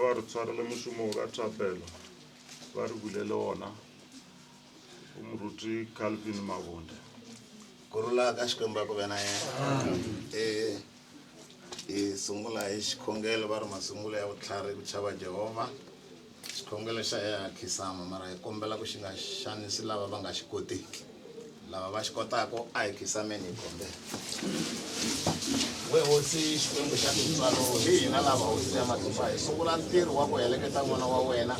ba re tshwarele mošomo ka thapelo ba re bulele ona o moruti Calvin Mabonde kurula ka xikwembu ku vena yena sungula hi xikhongelo va ri masungulo ya vutlhari ku chava Jehova xikhongelo xa ya khisama mara hi kombela ku xi nga xanisi lava va nga xi kotiki lava va xi kotaka a hi khisameni hi kombela we hosi xikwembu xa tintswalo hi hina lava hosi ya matlufa hi sungula ntirho wa ku heleketa n'wana wa wena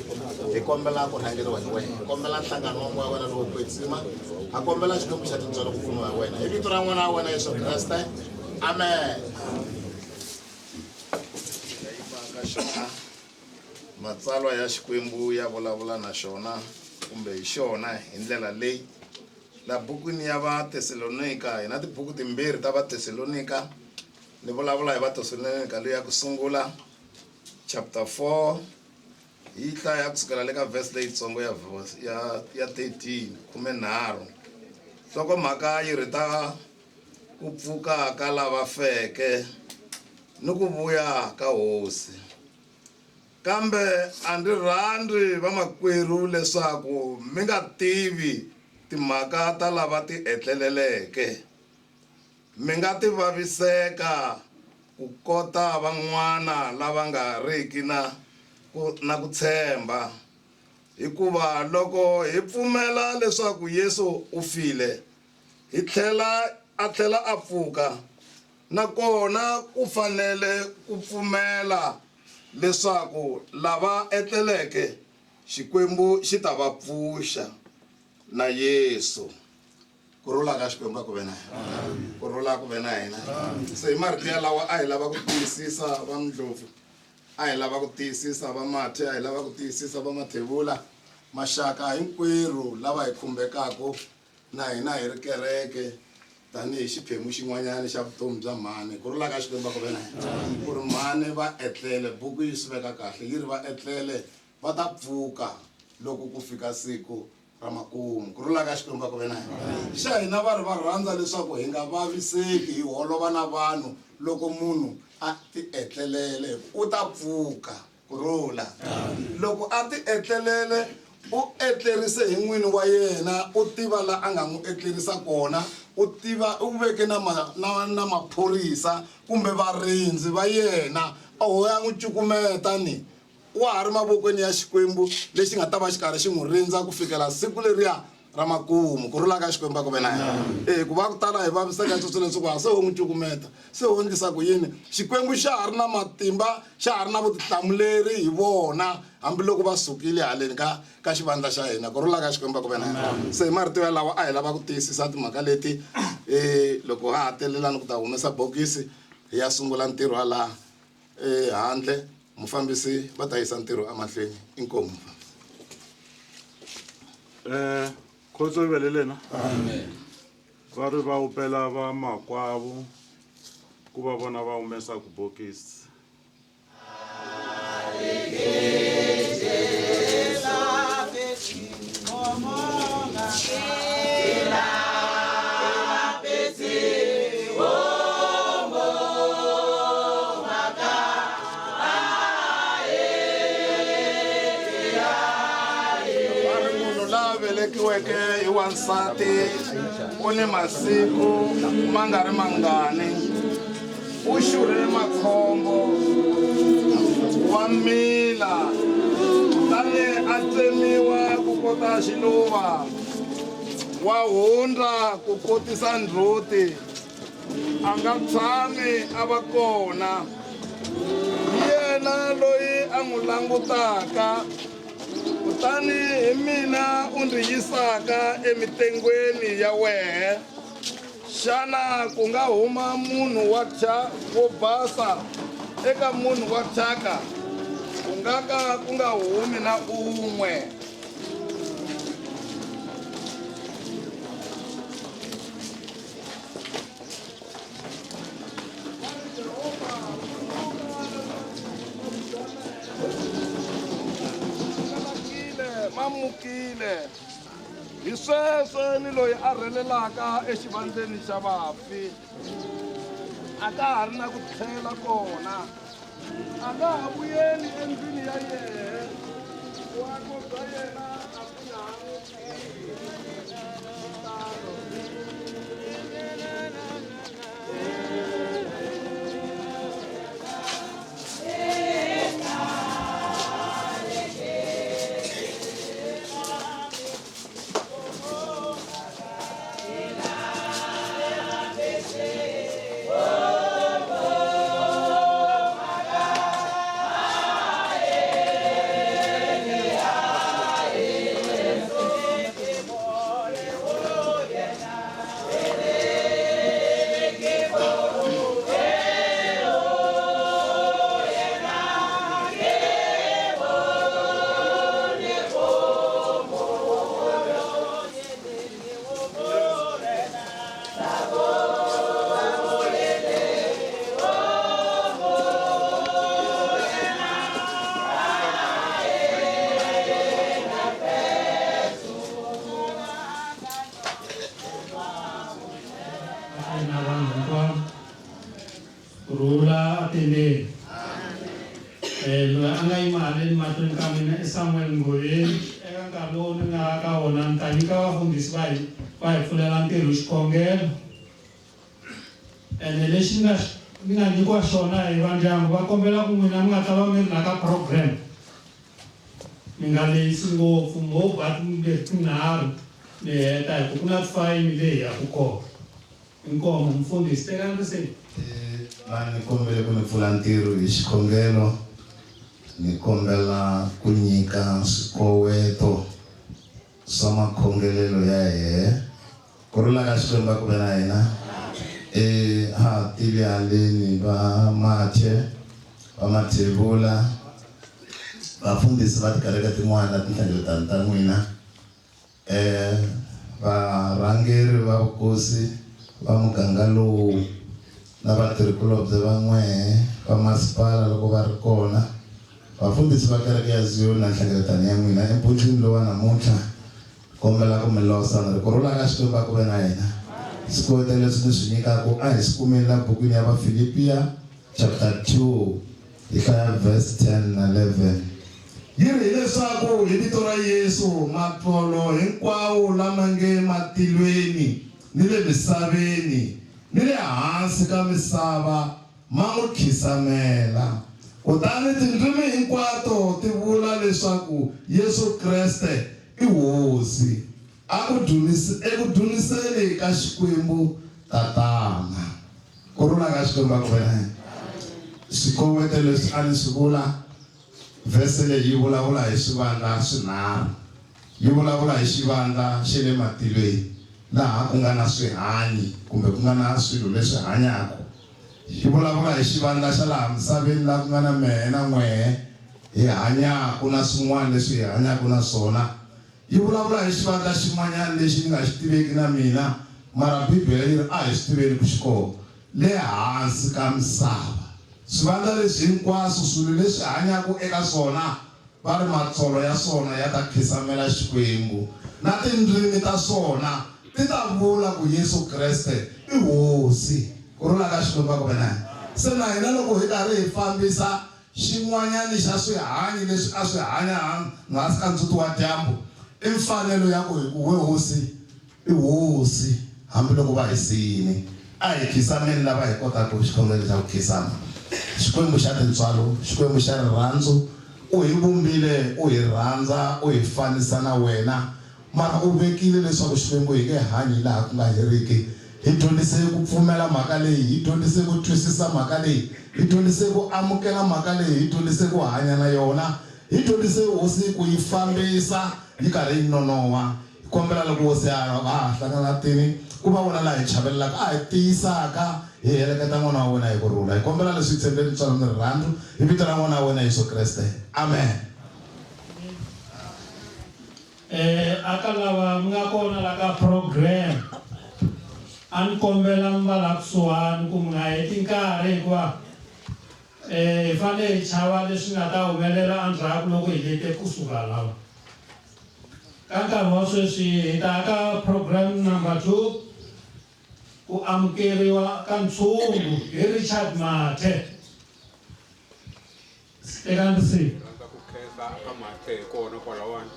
hi kombela ku rhangeriwa hi wena hi kombela nhlangano wa wena lowu kwetsima a kombela xikwembu xa tintswalo ku pfuniwa hi wena hi vito ra n'wana wa wena Yesu Kriste amen. Matsalwa ya xikwembu ya vulavula na xona kumbe hi xona hi ndlela leyi la bukwini ya va Tesalonika hi na tibuku timbirhi ta va Tesalonika ni vulavula hi va Tesalonika leyi ya ku sungula chapter 4 hi hlaya kusukela le ka verse leyitsongo ya 13 13 loko mhaka yi rita ku pfuka ka lava feke ni ku vuya ka hosi kambe a ndzi rhandzi vamakwerhu leswaku mi nga tivi timhaka ta lava ti etleleleke mi nga ti vaviseka ku kota van'wana lava nga riki na ku tshemba hikuva loko hi pfumela leswaku Yesu u file hi tlhela a pfuka nakona ku fanele ku pfumela leswaku lava etleleke Xikwembu xi ta va pfuxa na Yesu. Kurhula ka Xikwembu ku vena kurhula ku vena hina. Se hi marito yalawa a hi lava ku tiyisisa va Ndlovu, a hi lava ku tiyisisa va Mathe, a hi lava ku tiyisisa va Mathebula, maxaka hinkwerhu lava hi khumbekaka na hina hi ri kereke tanihi xiphemu xin'wanyana xa vutomi bya mhani. Kurhula ka Xikwembu ku vena ku ri mhani va etlele, buku yi swi veka kahle yi ri va etlele va ta pfuka loko ku fika siku ra makumu. Kurhula ka Xikwembu ku vena xa hina va ri va rhandza leswaku hi nga vaviseki hi holova na vanhu loko munhu a ti etlelele u ta pfuka. Kurhula loko a ti etlelele u etlerise hi n'wini wa yena, u tiva la a nga n'wi etlerisa kona, u tiva u veke na maphorisa kumbe varindzi va yena a hoya n'wi cukumeta ni wa ha ri mavokweni ya Xikwembu lexi nga ta va xi karhi xi n'wi rindza ku fikela siku leriya ra makumu. Kurhula ka Xikwembu ku vena ku va ku tala hi vaviseka sweswo leswaku a se ho n'wi cukumeta, se ho endlisa ku yini. Xikwembu xa ha ri na matimba, xa ha ri na vutihlamuleri hi vona hambiloko va sukile haleni ka xivandla xa hina. Kurhula ka Xikwembu ku vena se hi marito yalawa a hi lava ku tiyisisa timhaka leti loko ha ha telelani ku ta humesa bokisi hi ya sungula ntirho hala handle. Mufambisi va ta yisa ntirho emahlweni. Inkomu. Khotso velelena. Amen. Va ri va upela va makwavo ku va vona va humesa ku bokisi. Hi wansati u ni masiku ma nga ri mangani, u xurhe makhombo wa mila tani a tsemiwa ku kota xiluva, wa hundza ku kotisa ndzhuti, a nga tshami a va kona. Yena loyi a n'wi langutaka kutani hi mina u ndzi yisaka emitengweni ya wehe. Xana ku nga huma munhu wo basa eka munhu wa thyaka? Ku nga ka ku nga humi na un'we. Mamukile hi sweswe ni loyi a rhelelaka exivandleni xa vafi, a ka ha ri na ku tlhela kona, a nga ha vuyeli endlwini ya yehe, vuako bya yena a ku nga ha Kurula atende. Lo angai malen matun kami na Samuel Ngoye. Eka kalo nga kaonan tani ka fundis bai fulelan tirus kongel. Eleshinga mina niko shona evanjang wa kombela kumina mga tawa naka program. mingaleyisi ngopfu movha timbirhi tinharhu ni heta hi ku ku na fayini leyi ya ku kona. Inkomo mfundhisi tekani se. Ni kombele ku ni pfula ntirho hi xikhongelo. Ni kombela ku nyika swikoweto swa makhongelelo ya hehe. Kurula ka Xikwembu ku ve na hina. Ha tile haleni va Mathe, va Mathebula, vafundhisi va tikereke tin'wana na tinhlengeletano ta n'wina. Varhangeri va vukosi va muganga lowu na vatirhikulobye va n'wehe va masipala loko va ri kona. Vafundhisi va kereke ya Zion na nhlengeletano ya n'wina empunchini lowu wa namuntlha. Kombela ku mi losana kurula ka Xikwembu ku ve na hina. Swikoweto leswi ni swi nyikaku a hi swi kumeni la bukwini ya vaFilipiya chapter 2 hi hlaya verse 10 na 11. Yi ri hileswaku hi vito ra Yesu matlolo hinkwawo lama nge matilweni ni le misaveni ni le hansi ka misava ma n'wi khisamela. Kutani tindzimi hinkwato ti vula leswaku Yesu Kreste i hosi. Eku duniseni ka Xikwembu Tatana. Kurula ka Xikwembu ku ve na hina. Swikoweto leswi a ni swi vula vhese leyi yi vulavula hi swivandla swinharhu. Yi vulavula hi xivandla xa le matilweni laha ku nga na swihanyi kumbe ku nga na swilo leswi hanyaka. Yi vulavula hi xivandla xa laha misaveni laha ku nga na mehe na n'wehe hi hanyaka na swin'wana leswi hi hanyaka na swona. Yi vulavula hi xivandla xin'wanyana lexi ni nga xi tiveki na mina mara Bibele yi ri a hi swi tiveni ku xi kona le hansi ka misava. Swivandla leswi hinkwaswo swilo leswi hanyaka eka swona va ri matsolo ya swona ya ta khisamela Xikwembu na tindzimi ta swona ti ta vula ku Yesu Kreste i hosi. Kurula ka Xikwembu ku ve na hina. Se na hina loko hi karhi hi fambisa xin'wanyana xa swihanyi leswi a swi hanya hansi ka ndzhuti wa dyambu i mfanelo ya ku hi ku we hosi i hosi hambiloko va hi siyile. A hi khisameni lava hi kotaka xikhongelo xa ku khisama. Xikwembu xa tintswalo, Xikwembu xa rirhandzu, u hi vumbile u hi rhandza u hi fanisa na wena mara u vekile leswaku Xikwembu hi nge hanyi laha ku nga heriki. Hi dyondzise ku pfumela mhaka leyi, hi dyondzise ku twisisa mhaka leyi, hi dyondzise ku amukela mhaka leyi, hi dyondzise ku hanya na yona, hi dyondzise hosi ku yi fambisa yi karhi yi nonoha. Hi kombela loko hosi va ha hlangana tini ku va vona laha hi chavelelaka a hi tiyisaka hi heleketa n'wana wa wena hi kurhula. Hi kombela leswi hi tshembeni ntswalo ni rirhandzu hi vito ra n'wana wa wena Yesu Kreste, amen. Aka lava mi nga kona la ka program a ni kombela mi va la kusuhani ku mi nga heti nkarhi hikuva hi fanele hi chava leswi nga ta humelela endzhaku loko hi lete kusuka lava. Ka nkarhi wa sweswi hi ta ka program number 2 ku amukeriwa ka ntshungu hi Richard Mathe. Tekani si. Ku khensa aka Mathe hi kona kwalawani.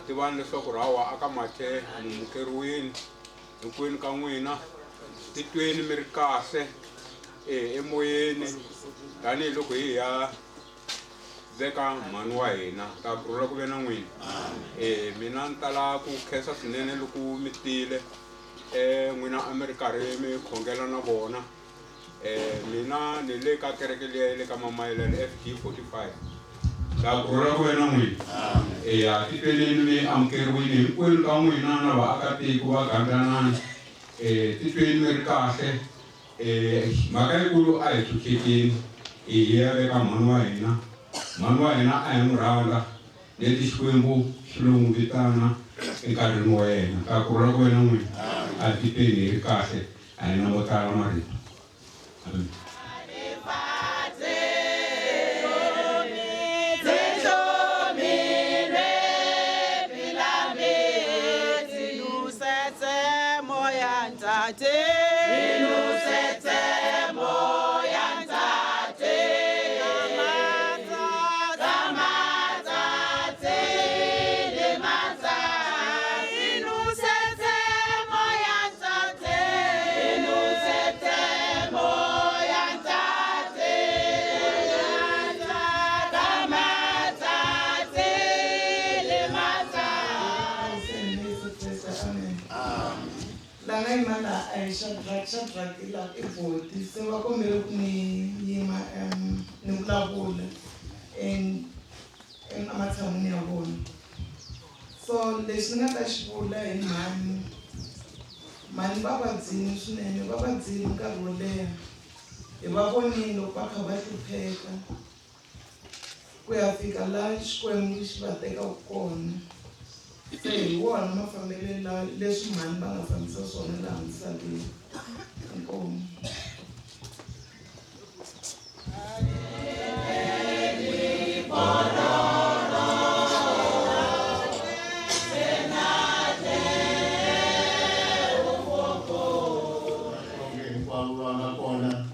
Tivani leswaku rawa aka Mathe mi amukeriwini hinkwenu ka n'wina. Titweni mi ri kahle emoyeni tanihiloko hi ya veka mhani wa hina ta kurhula ku ve na n'wina. Mina ni tala ku khensa swinene loko mi tile n'wina a mi ri karhi mi khongela na vona. Mina ni le ka kereke liya le ka Mamayelani FG 45 ta kurhula ku ve na n'wina. Titweni mi amukeriwini hinkwenu ka n'wina na vaakatiko va Gandanani. Titweni mi ri kahle. Mhaka yikulu a hi tlhutlhekeni hi ya veka mhani wa hina. Mhani wa hina a hi n'wi rhanga leti Xikwembu xi lo n'wi vitana enkarhini wa yena. Ta kurhula ku ve na n'wina. A titweni hi ri kahle a hi na mo tala marito. Amen. Moya Shadrach la ebhodi se va kombela ku ni yima ni vulavula ematshan'wini ya vona. So leswi ni nga ta xi vula hi mhani va vabyini swinene, va vabyini nkarhi wo leha. Hi va vonile loko va kha va hlupheka ku ya fika laha Xikwembu xi va tekaka kona. Se hi wona mafambelo leswi mhani va nga fambisa swona laha misaveni. Inkomu.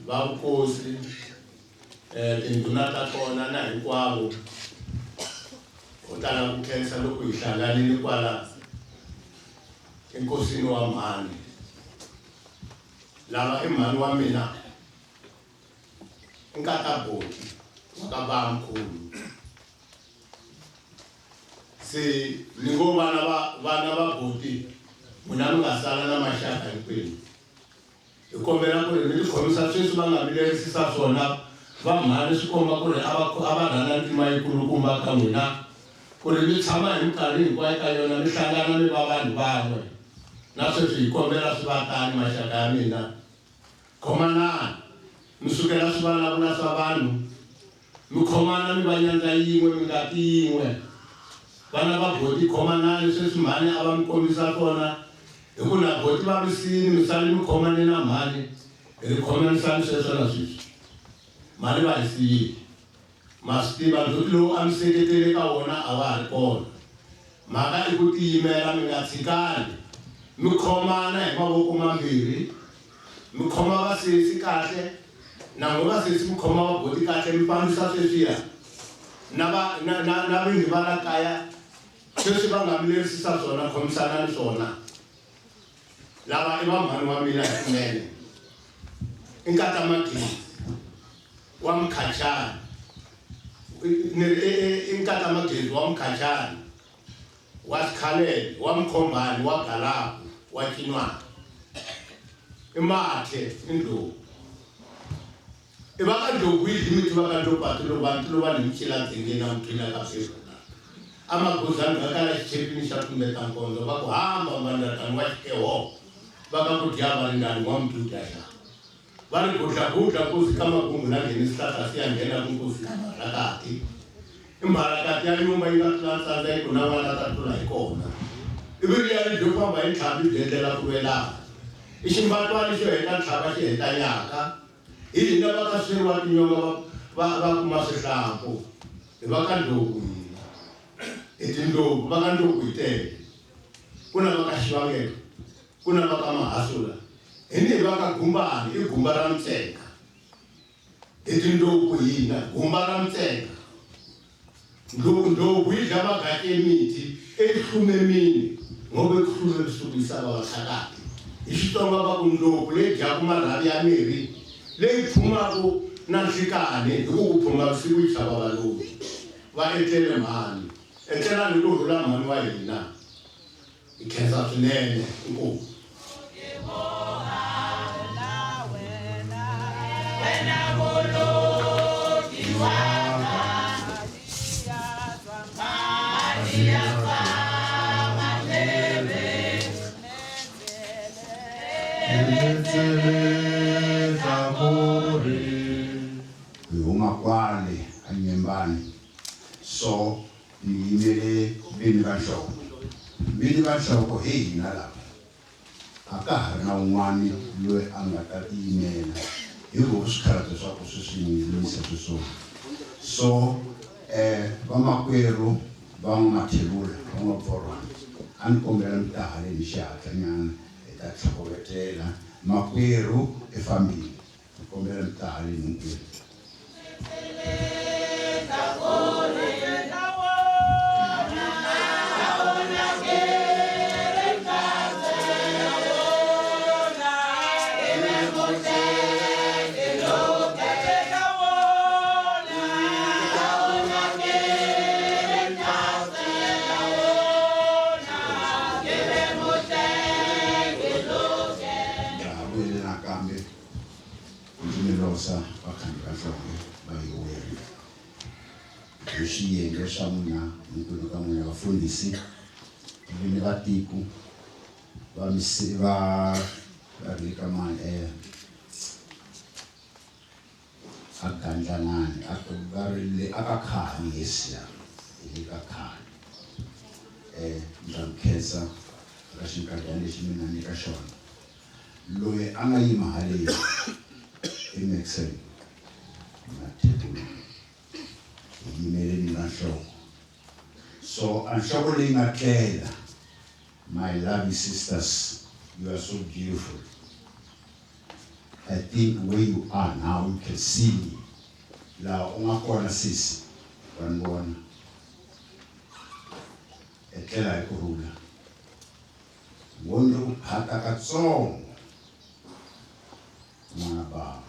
Vavukosi tindhuna ta kona na hinkwavo u tala ku khensa loko hi hlanganile kwala enkosini wa mhani. Lava i mhani wa mina nkata boti wa ka Bamkhulu. Se ni ngo vana va boti n'wina mi nga sala na maxaka hinkwenu. Hi kombela ku ri mi tikhomisa sweswi va nga vilerisisa swona va mhani swi komba ku ri a va rhanda ntima yikulukumba ka n'wina ku ri mi tshama hi minkarhi hinkwayo ka yona mi hlangana mi va vanhu van'we. Na sweswi hi kombela swi va tani maxaka ya mina. Khomanani mi sukela swivulavula swa vanhu, mi khomana mi va nyandza yin'we mi ngati yin'we. Vana va boti khomanani sweswi mhani a va mi kombisa swona. Hi ku na boti va misini mi sale mi khomane na mhani hi ri khomanisani sweswo na sweswi. Mhani va hi siyile, ma swi tiva ndzhuti lowu a mi seketele ka wona a wa ha ri kona. Mhaka i ku tiyimela mi nga tshikani, mi khomana hi mavoko mambirhi, mi khoma vasesi kahle, na n'we vasesi mi khoma va boti kahle, mi fambisa sweswiya na vingi va la kaya sweswi va nga mi lerisisa swona khomisanani swona. Lava i va mhani wa mina hi swinene. I nkata Magezi wa Mkhachani, i nkata Magezi wa Mkhachani, wa Sikhalele, wa Mkhombani, wa Galapu, wa Kinwana. I Mathe, i Ndlovu. I va ka Ndlovu hi mi tiva ka Ndlovu patu va ni mi chela ndzengeni na mi twila ka sweswi. A Magozani va kala xichepini xa tumbeta nkondzo va ku hamba mandratani wa Xikeho. Va ka ku dya va ri ndani wa Mdudaya. Va ri gudlagudla nkosi ka makungu na ngheni swihlahla swi ya nghena ku nkosi na Mharakati. I Mharakati ya nyumba yi nga tlula ntsandza yi ku na n'wana ta tlula hi kona. Ivi ri ya ri byo famba hi ntlhambi byi endlela ku lwelana. I ximbatwani xo heta ntlhava xi heta nyaka. Hi hina va ka sweriwa tinyonga va kuma swihlampu. Hi va ka Ndlovu hina. Hi tindlovu va ka Ndlovu hi tele. Ku na va ka Xivangelo, ku na va ka Mahasula. Hi ni va ka Gumbani, i gumba ra Mtseka. Hi tindlovu hina gumba ra Mtseka. Ndlovu yi dya magati emiti ehlumemini ngoba ekuhlume kusukisa vavasakati. Hi Xitsonga va ku ndlovu leyi dyaka marhavi ya mirhi leyi phumaku na nhlikani hi ku phunga vusiku yi tlhava valungu. Va etlele mhani, etlelani ku rhula mhani wa hina. Hi khensa swinene, inkomu. Huma kwale anyembani so yimele bini va nhloko. Bini va nhloko hi hina lava. A ka ha ri na un'wana loyi a nga ta tiyimela hi loko swikhalabyo swa ku swi yimisa xiswona. So vamakwerhu van'wamathevula van'wapforwana a ni kombela mi ta haleni xihatla nyana hi ta tlhokovetela makwerhu efambile. Ni kombela mi ta haleni hinkwenu. Ngimelosa bakhandi kahlonge bayiwele. Ushiye ngeshamuna uNkulunkulu kamoya bafundisi ibini batiku bamisiba barika manje akandlangani akubarile akakhani yesiya ilikakhani ndamkhetha kashinkadane shimina nikashona loye angayimali eMexen mathebula yimele ningahloko so anhloko lengakela. My lovely sisters, you are so beautiful. I think where you are now, you can see me. La ungakona sisi, wanibona. Etlela ikurula. Wonke uphatha katsongo. Mwana baba.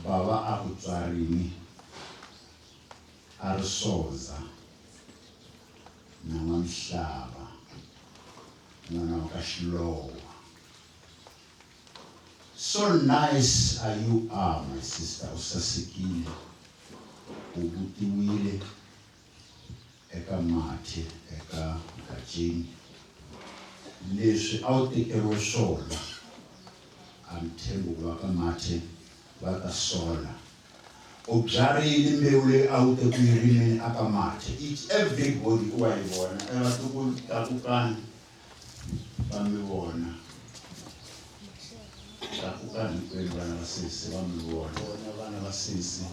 Baba akutswarini. Arisoza. Namamhlaba. Mwana wakashilowa. So nice as you are, my sister. Usasikile, ubutiwile, eka mati, eka kachini. Leswi awutekewe swona, amthembu waka mati, waka sola. Ubyarile mbewu leyi awute kuyirimeni aka mati. Each everybody uwayibona, evatukukani bamibona. Kakukani kweli bana basisi bamibona bana basisi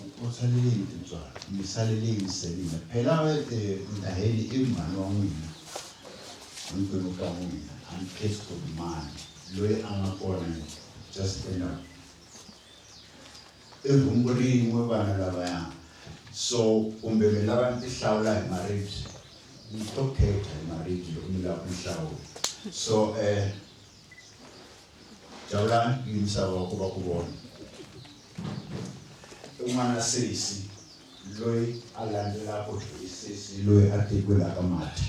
ukuthaleleni mntwana misaleleni selina phela wethe ndaheli imani wamina uNkulunkulu kamina unfaithful man loyi angakona just enough evumbulini webana labaya so kumbe mina abantu ihlawula hi marriage ngitokhetha hi marriage umila umhlawula so Jawulani ngimsaba ukuba kubona umana sisi loyi alandela sisi loyi atekwela kamati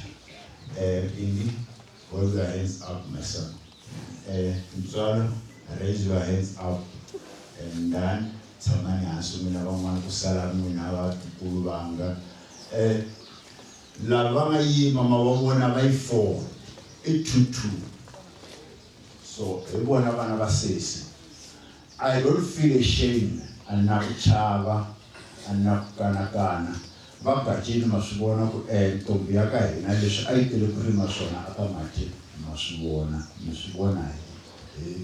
Indi hold your hands up my son Mtswalo raise your hands up and then tsamani hansi mina van'wana ku sala mina vatukulu vanga lava nga yima mavona va yi 4 2 So, everyone have basisi. I don't feel ashamed and not chava and not kanakana. Bakajini masubona ku tombi yaka hina leswi a yi tele ku rima swona aka mati masubona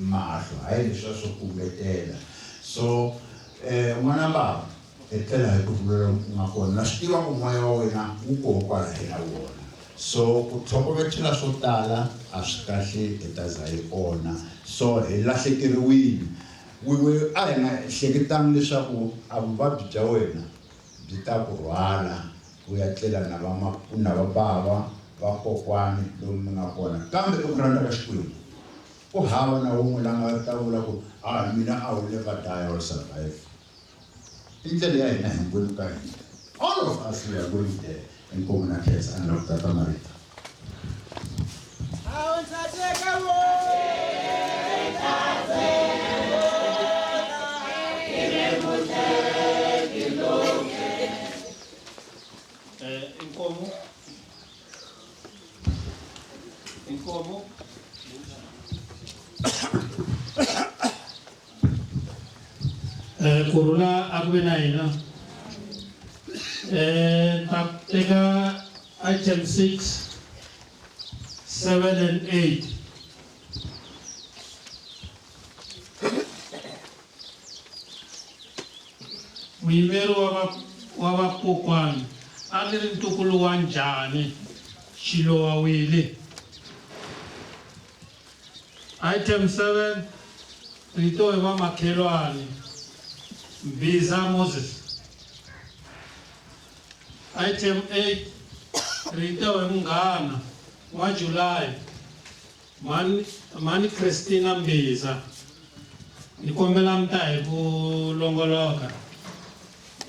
mahlo hayi leswi swo kumbetela. So n'wana baba etlela hi ku vulela ngakona na swi tiva ku moya wa wena wu koho kwala hina wona. So kutlhokovetsela swo tala a swi kahle etaza hi ona so hi lahlekeriwile we a hi nga hleketanga leswaku a vuvabyi bya wena byi ta ku rhwala u ya tlela na vabava vakokwani lomu mi nga kona kambe eku rhandza ka Xikwembu ku hava na wun'we la nga ta vula ku mina I will never die or survive. I ndlela ya hina hinkwenu ka hina all of us we are going there. En komuna khetha and Dr. Tamarita. Inkomo. Kurula akubena ina. Take item 6, 7 and 8. Mwimeri wavakokwani a ni ri ntukulu wa njhani Xilowa wile. Item 7 rito hi vamakhelwani Mbiza Moses. Item 8 rito hi munghana wa July mani Christina Mbiza. Ni kombela mi ta hi ku longoloka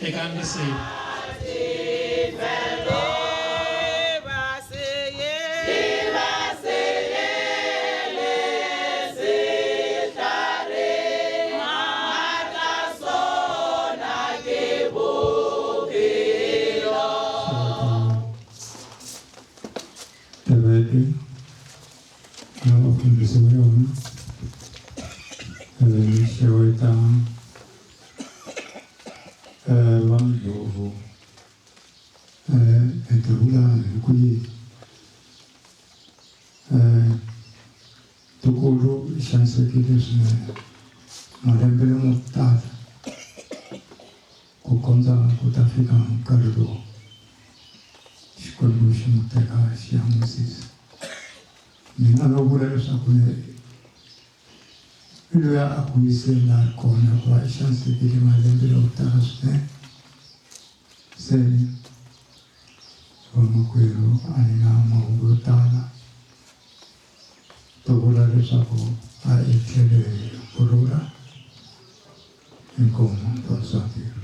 eka ndzisini. Sheweta Wamdovo Etula Kuli Tukuru Shansa Kidus Marembele Mutata Kukonda Kutafika Kardo Shikobushi Muteka Shiamusis Nina Logure Sakune lui a acquisito l'arcona, poi chance di rimanere lontano, se come quello andiamo brutale, dopo la risapo a eccellere per ora, in come posso dire.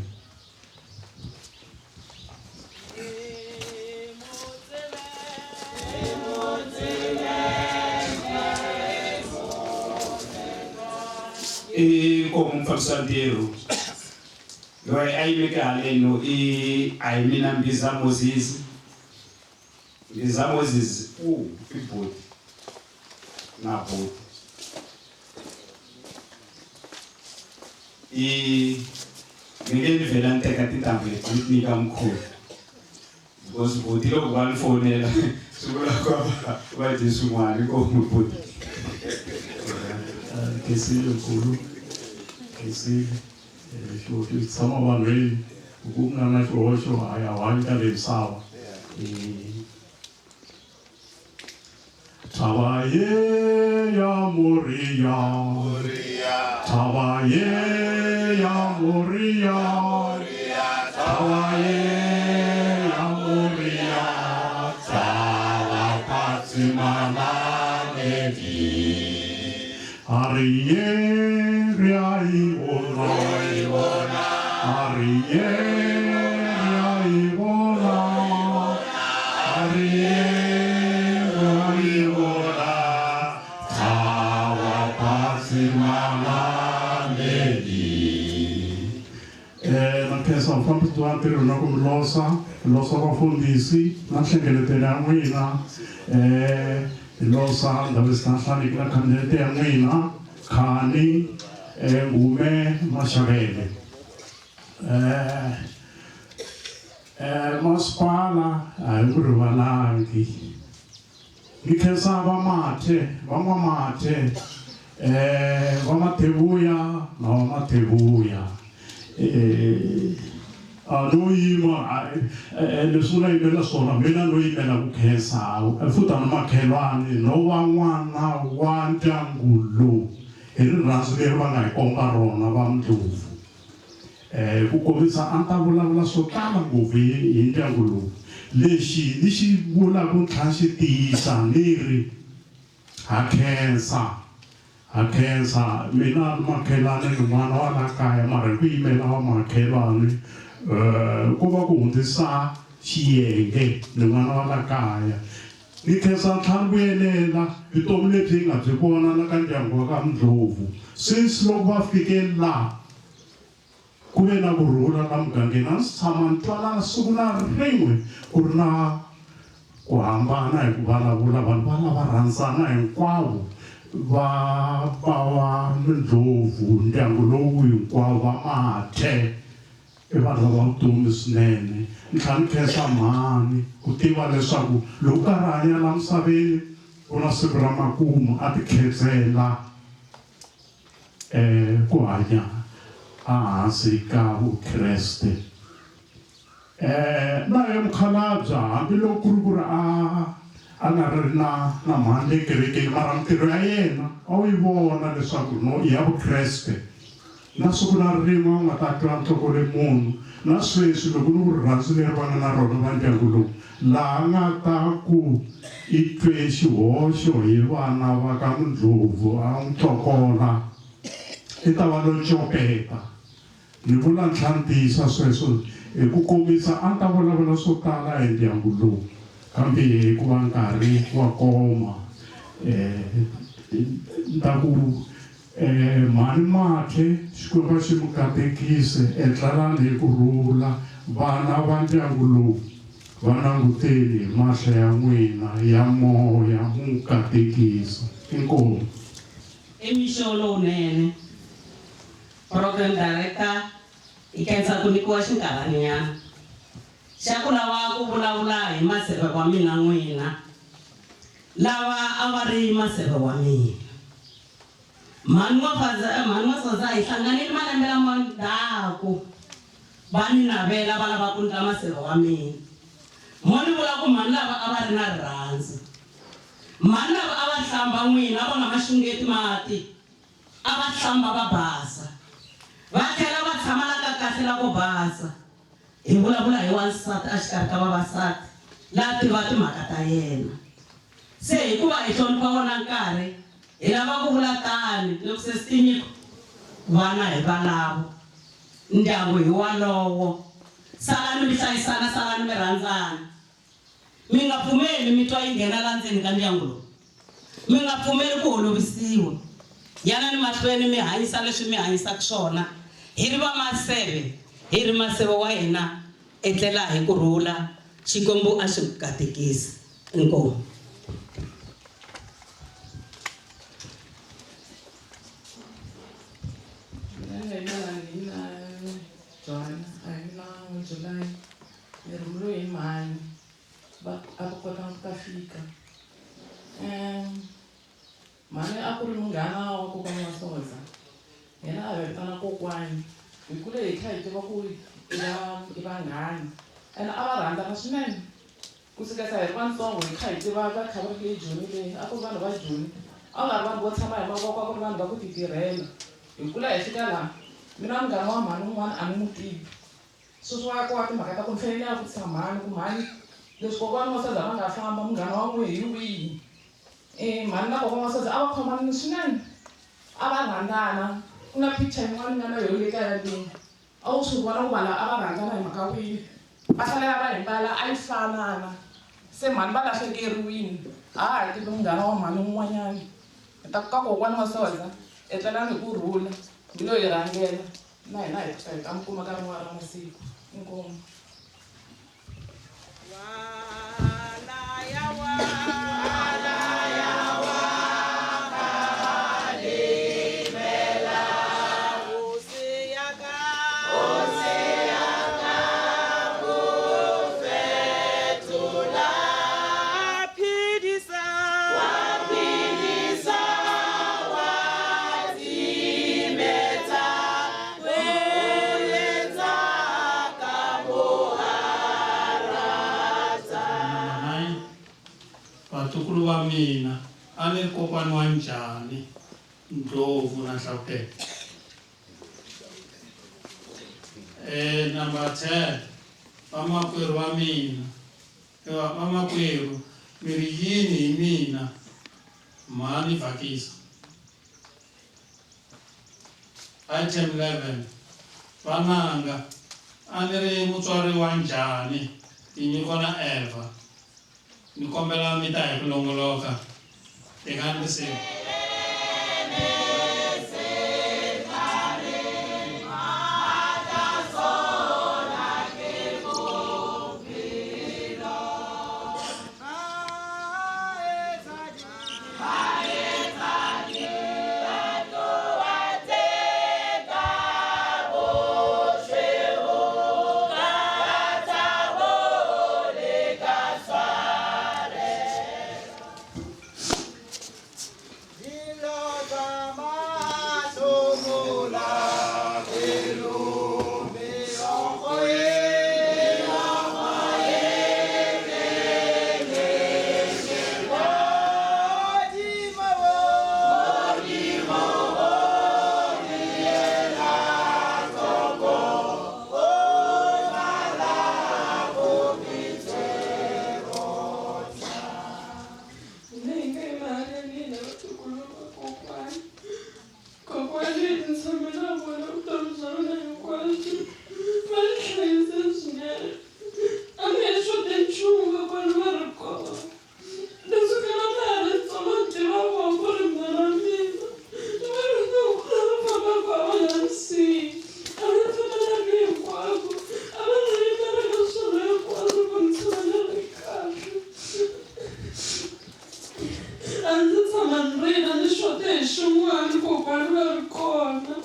Como fasandeiro eu aí me caleno e aí me não bizamos isso people na boa e ninguém vê na tecate também me camco os botilo one phone ela segura vai ter sumari como pode que seja puro que seja shoto sama banwe gumna na shoto aya wanda le sawa Tawaye ya Moria Tawaye ya Moria Tawaye ya Moria Tawa Patimala Levi Ariye Riai Ona Ariye Riai Ona Ariye Riai Ona Tawa Pasimala Levi La chiesa fatto durante una losa profondisi, la scegliete la guina, losa dove sta stare la candidate a guina, cani, ume, masciarelle. Ma spala, urvalanchi. Li pensava mate, vamatevuia, no matevuia. Noi nessuno è bella sola, mena noi bella kukhesa, futa nomakhelwane no wan'wana wa ndyangu hi rirhandzu leri va nga hi komba rona va Mdlovu. Ku kombisa a ta vulavula swo tala ngopfu hi ndyangu lowu. Lexi ni xi vulaka ntlhanu xi tiyisa ni ri ha khensa mina makhelwane ni n'wana wa la kaya mara hi ku yimela wa makhelwane ku va ku hundzisa xiyenge ni n'wana wa la kaya. Ni khensa ntlhanu vuyelela vutomi lebyi hi nga byi vona na ka ndyangu wa ka Mdlovu. Since loko va fike laha ku ve na kurhula la mugangeni, a ndzi tshama ni twanana siku na rin'we ku ri na ku hambana hi ku vulavula, vanhu va lava rhandzana hinkwavo va Mdlovu, ndyangu lowu hinkwavo va Mathe i vanhu lava vutomi swinene. Ni tlhela ni khensa mhani ku tiva leswaku loko ka ri hanya la misaveni ku na siku ra makumu a ti khensela ku hanya ahansi ka Vukreste. Na ye mukhalabye hambiloko ku ri ku ri a nga ri na mhani le kerekeni, mara mintirho ya yena a wu yi vona leswaku no i ya Vukreste. Na siku na rin'we a nga ta twa nhloko le munhu, na sweswi loko ni rirhandzu leri va nga na rona va ndyangu lowu, laha nga ta ku i twe xihoxo hi vana va ka Mdlovu a n'wi tlokola i ta va lo copeta. Ni vula ntlhanu tiyisa sweswo hi ku kombisa a ta vulavula swo tala hi ndyangu lowu, kambe hikuva nkarhi wa koma ta ku mhani Mathe Xikwembu xi mu katekise etlalani hi kurhula. Vana va ndyangu lowu va languteni hi mahlo ya n'wina ya moya mu katekisa. Inkomu. Emixo lowunene program director hi khensa ku nyikiwa xinkarhanyana xa ku lava ku vulavula hi maseve wa mina n'wina lava a va ri maseve wa mina. Mhani wa Soza hi hlanganile malembe lama ndzhaku va ni navela va lava ku ndla maseve wa mina. Mo ni vula ku mhani lava a va ri na rirhandzu, mhani lava a va hlamba n'wina a va nga maxungeti mati, a va hlamba va basa va tlhela va tshama la ka kahle la ko basa. Hi vulavula hi wansati a xikarhi ka vavasati la tiva timhaka ta yena. Se hikuva hi hlonipha wona nkarhi hi lava ku vula tani loko se swi tinyiko vana hi valavo, ndyangu hi walowo, salani mi hlayisana, salani mi rhandzana. Mi nga pfumeli mi twa yi nghena la ndzeni ka ndyangu lowu, mi nga pfumeli ku holovisiwa. Yanani mahlweni mi hanyisa leswi mi hanyisaka swona. Hi ri va maseve, hi ri maseve wa hina etlela hi kurhula, Xikwembu a xi katekisi. Inkomu. July, nirumlo imani, apokota mkafika. Mane akuri munghana wa kokwana wa Soza. Yena a vitana kokwani. Hi kule hi kha hi tiva ku i vanghani. Ene a va rhandzana swinene. Ku sukela hi ri vatsongo hi kha hi tiva va kha va ri le Joni leyi. A ku ri vanhu va Joni. A nga ri vanhu vo tshama hi mavoko, a ku ri vanhu va ku ti tirhela. Hi kula hi fika laha, mina munghana wa mhani un'wana a ni n'wi tivi. Sweswiwa ku timhaka ta ku ni fanele ku tshama mhani ku mhani leswi kokwana wa Soza va nga famba munghana wa n'we hi wihi. Mhani na kokwana wa Soza a va khomanile swinene, a va rhandzana. Ku na picture yin'wana ni nga na yona le kaya leyi a wu swi vona ku va lava a va rhandzana hi mhaka wihi. Va tlhelela va hi mbala a yi fanana. Se mhani va lahlekeriwile, a ha ha tivi munghana wa mhani un'wanyana. Hi ta ka kokwana wa Soza etlelani hi kurhula hi lo hi rhangela na hina hi ta mi kuma ka rin'wana ra masiku. Inkomu. Vatukulu va mina a ni ri kokwani wa Njhani Ndlovu na Nhlawutele. Number 10, vamakwerhu va mina, vamakwerhu mi ri yini hi mina? Mhani Vhakisa. Item 11, vananga a ni ri mutswari wa Njhani tinyiko na Eva. Ni kombela mi ta hi ku longoloka eka ndzisimo. A ndzi tshama ni rila ni xote hi xin'wana kokwana va ri kona.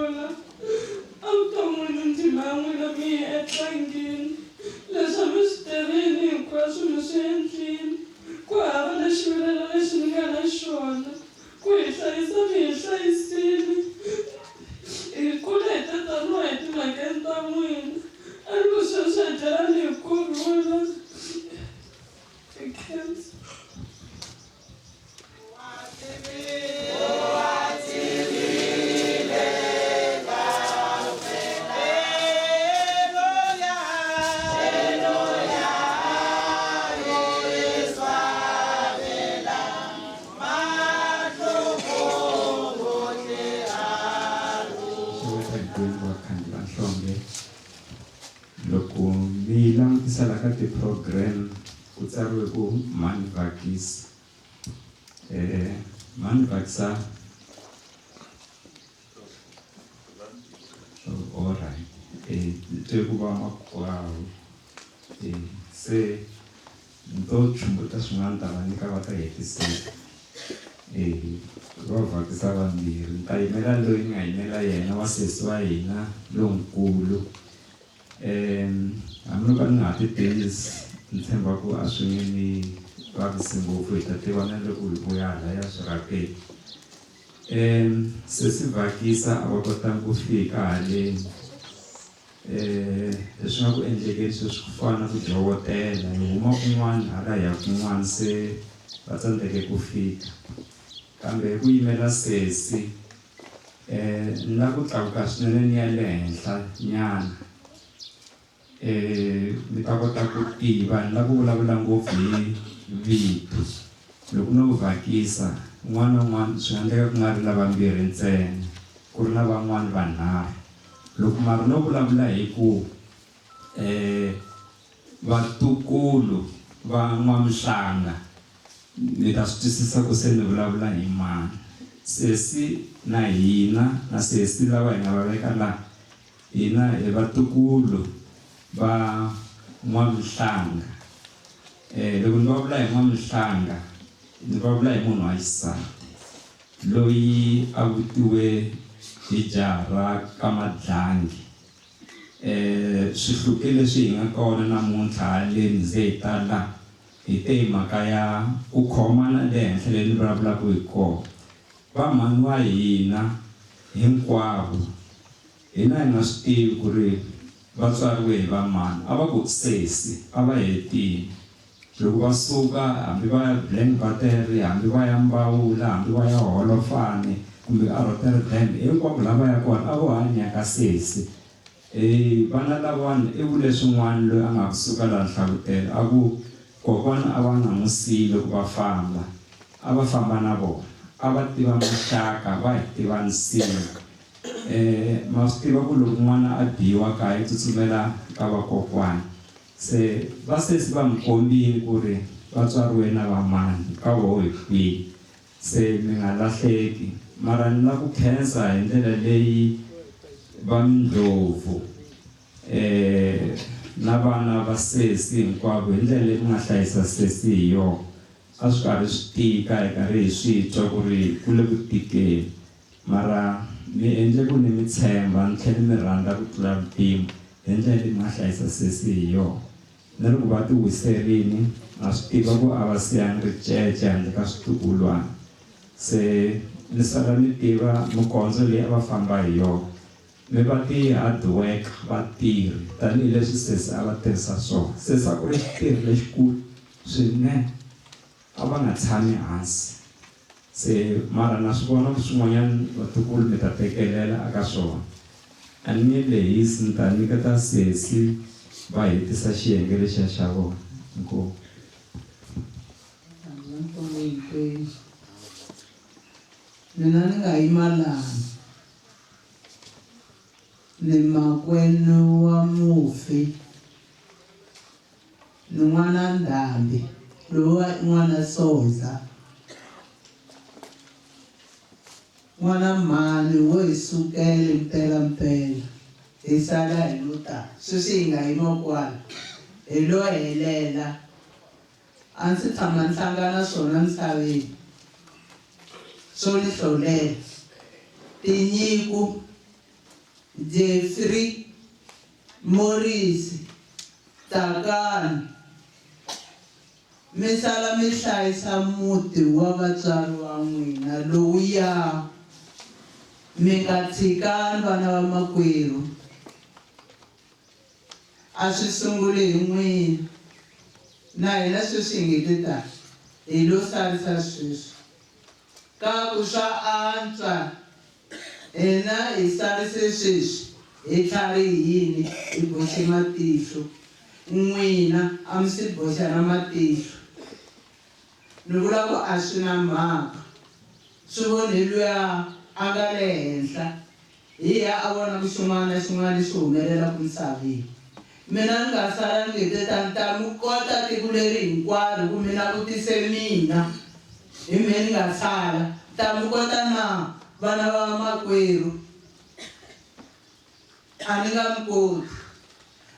kurhula avuton'wina ndzima ya n'wina mi yi etlangini leswi mi swi tirhini hinkwaswo mi swi endlini ku hava na xivilelo lexi ni nga na xona ku hi hlayisa mi hi hlayisile hi kule hi tataniwa hi timhakeni ta n'wina a ri ku sweswi hi dyelani hi kurhula hi khensa loko mi langutisa la ka ti-program ku tsariwe ku mani vhakisa mani vhakisa alright twe ku va makwavo se ni to chumbuta swin'wana ta va nyika va ta hetiseka va vhakisa vambirhi ni ta yimela loyi nga yimela yena wa sesi wa hina lonkulu hambi no ka ni nga ha ti tivisi ni tshemba ku a swi nge ni vavisi ngopfu hi ta tiva na loko hi vuya hala ya swirhapeni sesi vhakisa a va kotanga ku fika haleni leswi nga ku endlekeni sweswi ku fana ku jowotela hi huma kun'wana hala hi ya kun'wana se va tsandzeke ku fika kambe ku yimela sesi ni la ku tlakuka swinene ni ya le henhla nyana mi ta kota ku tiva ni la ku vulavula ngopfu hi vito loko no vhakisa un'wana na un'wana swi nga endleka ku nga ri lavambirhi ntsena ku ri na van'wani vanharhu loko mara no vulavula hi ku vatukulu va N'wamhlanga mi ta swi twisisa ku se ni vulavula hi mani sesi na hina na sesi lava hi nga va veka la hina hi vatukulu va N'wamhlanga loko ni va vula hi N'wamhlanga ni va vula hi munhu wa xisati loyi a vutiwe hi jaha ra Kamadlangi swihluke leswi hi nga kona namuntlha haleni ze hi ta la hi te hi mhaka ya ku khomana le henhla leyi ni vulavulaka hi kona vamhani wa hina hinkwavo hina hi nga swi tivi ku ri vatswariwe hi va mani a va ku sesi a va hetile loko va suka hambi va ya Blankwater hambi va ya Mbawula hambi va ya Holofane kumbe a Rotterdam hinkwavo lava ya kona a vo hanya ka sesi vana lavawani i vule swin'wana loyi a nga kusuka laha Nhlavutela a ku kokwana a va nga n'wi siyi loko va famba a va famba na vona a va tiva maxaka va hi tiva nsimu ma swi tiva ku loko n'wana a biwa kaya i tsutsumela ka vakokwani se va sesi va mi kombile ku ri vatswariwe na va mani ka voho hi kwihi se mi nga lahleki mara ni la ku khensa hi ndlela leyi va Mindlovu na vana va sesi hinkwavo hi ndlela leyi ku nga hlayisa sesi hi yona a swi karhi swi tika hi karhi hi swi twa ku ri ku le ku tikeni mara mi endle ku ni mi tshemba ni tlhela mi rhandza ku tlula mpimo hi ndlela leyi nga hlayisa sesi hi yona na loko va ti wiserini a swi tiva ku a va siyangi ricece handle ka switukulwana se ni sala ni tiva mukondzo leyi a va famba hi yona mi va ti hard work vatirhi tanihileswi sesi a va tirhisa swona sesi a ku ri xitirhi lexikulu swinene a va nga tshami hansi se mara na swi vona ku swin'wanyana vatukulu mi ta tekelela aka swona a ni nge lehisi ni ta nyiketa sesi va hetisa xiyenge lexiya xa vona inkomu mina ni nga yima laha ni makwenu wa mufi ni n'wana Ndhambi lowa i n'wana Soza n'wana mhani wo hi sukele mpela hi sala hi lo tala sweswi hi nga yima kwala hi lo helela a ndzi tshama ni hlangana swona misaveni swo ni hlolela tinyiku Jeffrey Morris Takani mi sala mi hlayisa muti wa vatswari wa n'wina lowuya mi nga tshikani vana va makwerhu a swi sunguli hi n'wina na hina sweswi hi nge tani hi lo sarisa sweswi ka ku swa antswa hina hi sarise sweswi hi tlharihini hi boxe matihlo n'wina a mi si boxa na matihlo ni vula ku a swi na mhaka swi voni luya a nga le henhla hi ya a vona ku xin'wana na xin'wana lexi humelela ku misaveni mina ni nga sala ni nge ta mi kota tiko leri hinkwaro ku mi langutise mina hi me ni nga sala ta mi kota na vana va makwerhu a ni nga mi koti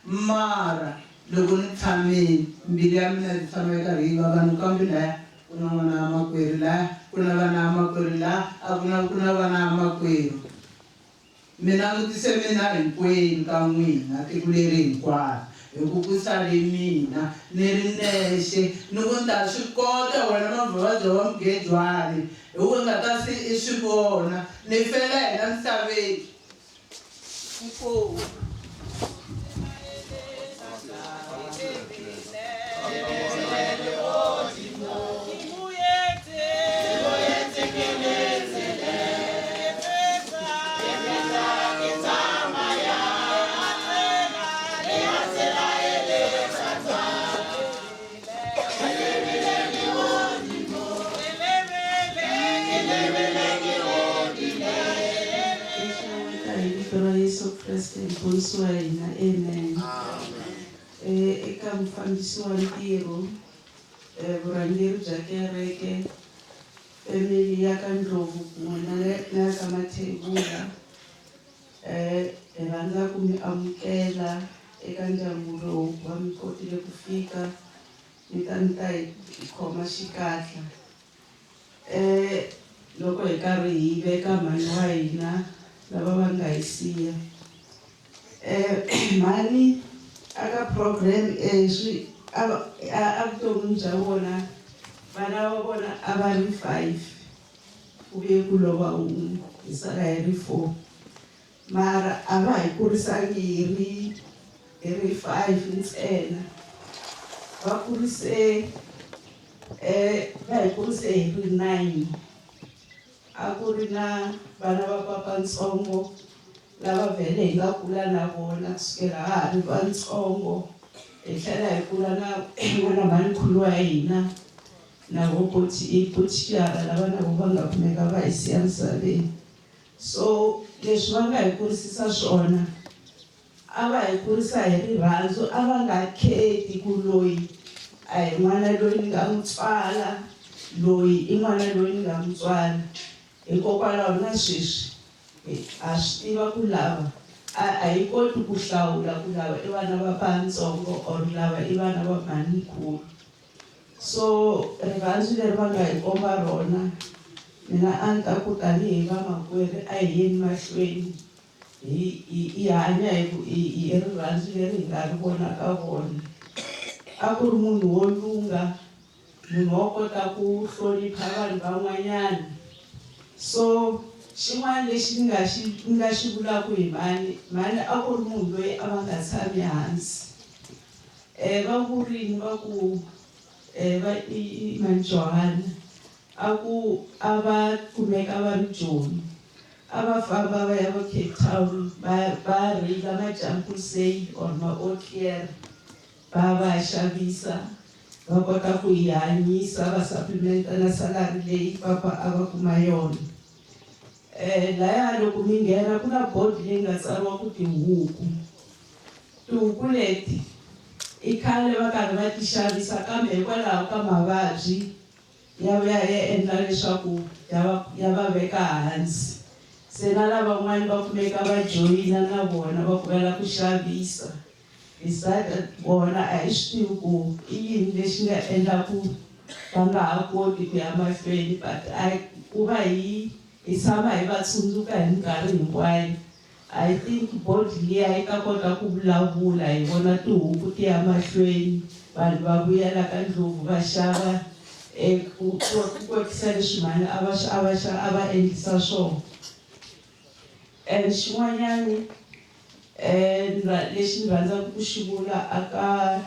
mara loko ni tshamini mbilu ya mina yi tshama yi karhi yi vava ni kambe laya ku na n'wana wa makwerhu laya ku na vana va makwerhu laya a ku na vana va makwerhu mi langutise mina hinkwenu ka n'wina tiko leri hinkwaro hi ku sale mina ni ri nexe ni ku ni ta swi kota wena mavabyi wa mugedlwani hi ku nga ta se i swi vona ni fela hina misaveni inkomu Bonsiwa hina amen. Eka mufambisi wa ntirho vurhangeri bya kereke family ya ka Ndlovu kun'we na ya ka Mathebula hi rhandza ku mi amukela eka ndyangu lowu wa mi kotile ku fika mi ta hi khoma xikatla loko hi karhi hi veka mhani wa hina lava va nga hi siya mhani aka program swi a vuton'wini bya vona vana va vona a va ri 5 ku ve ku lova un'we hi sala hi ri 4 mara a va hi kurisangi hi ri 5 ntsena va kurise va hi kurise hi ri 9 a ku ri na vana va papa ntsongo lava vhele hi nga kula na vona kusukela ha ri vantsongo hi tlhela hi kula na n'wana mhanikhulu wa hina na poticara lava na vo va nga kumeka va hi siya misaveni so leswi va nga hi kurisisa swona a va hi kurisa hi rirhandzu a va nga kheti ku loyi a hi n'wana loyi ni nga n'wi tswala loyi i n'wana loyi ni nga n'wi tswala hikokwalaho na sweswi a swi tiva ku lava a hi koti ku hlawula ku lava i vana va vantsongo or lava i vana va mhanikhulu so rirhandzu leri va nga hi komba rona mina a ni ta ku tanihi vamakwerhu a hi yeni mahlweni hi hanya hi rirhandzu leri hi nga ri vona ka vona a ku ri munhu wo lunga munhu wo kota ku hlonipha vanhu van'wanyana so xin'wana lexi ni nga xi vulaka hi mhani a ku ri munhu loyi a va nga tshami hansi va vurini va ku va i mani Johana a ku a va kumeka va ri Joni a va famba va ya va Cape Town va rila majampunseyi or maotlier va xavisa va kota ku hi hanyisa va supplementa na salary leyi papa a va kuma yona laya loko mi nghena ku na board leyi nga tsariwa ku tihuku leti i khale va karhi va ti xavisa kambe hikwalaho ka mavabyi ya endla leswaku ya va veka hansi se na lavan'wani va kumeka va joyina na vona va kumela ku xavisa beside vona a hi swi tivi ku i yini lexi nga endla ku va nga ha koti ku ya mahlweni but ku va hi tshama hi va tsundzuka hi minkarhi hinkwayo I think board liya yi ta kota ku vulavula hi vona tihuku ti ya mahlweni vanhu va vuyela ka ndlopfu va xava ku kotisa leswi mhani a va endlisa swona. And xin'wanyani lexi ni rhandzaka ku xi vula aka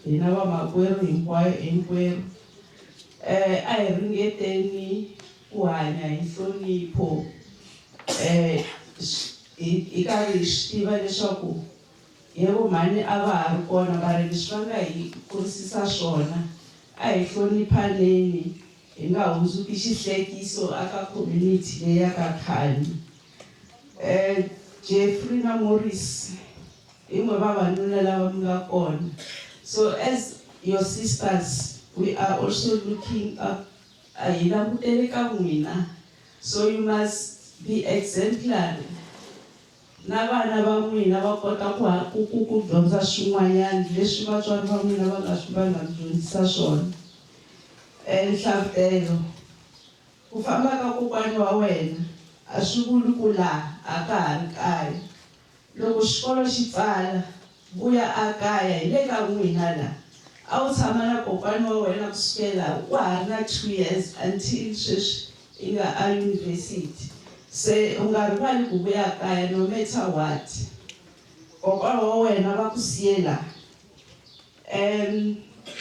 hina vamakwerhu hinkwerhu a hi ringeteni ku hanya hi nhlonipho hi karhi hi swi tiva leswaku yebo mhani a va ha ri kona mara leswi va nga hi kurisisa swona a hi hloniphaneni hi nga hundzuki xihlekiso aka community leyi ya ka khani. Jeffrey na Morris hin'we vavanuna lava mi nga kona, so as your sisters we are also looking up hi langutele ka n'wina, so you must be exemplary na vana va n'wina va kota ku dyondza swin'wanyana leswi vatswari va n'wina va nga dyondzisa swona. Nhlavutelo ku famba ka kokwani wa wena a swi vuli ku laha a ka ha ri kaya. Loko xikolo xi pfala vuya a kaya hi le ka n'wina laha a wu tshama na kokwani wa wena kusukela wa ha ri na 2 years until sweswi i nga a yunivhesiti. Se u nga rivali ku vuya kaya no matter what, kokwani wa wena va ku siyela.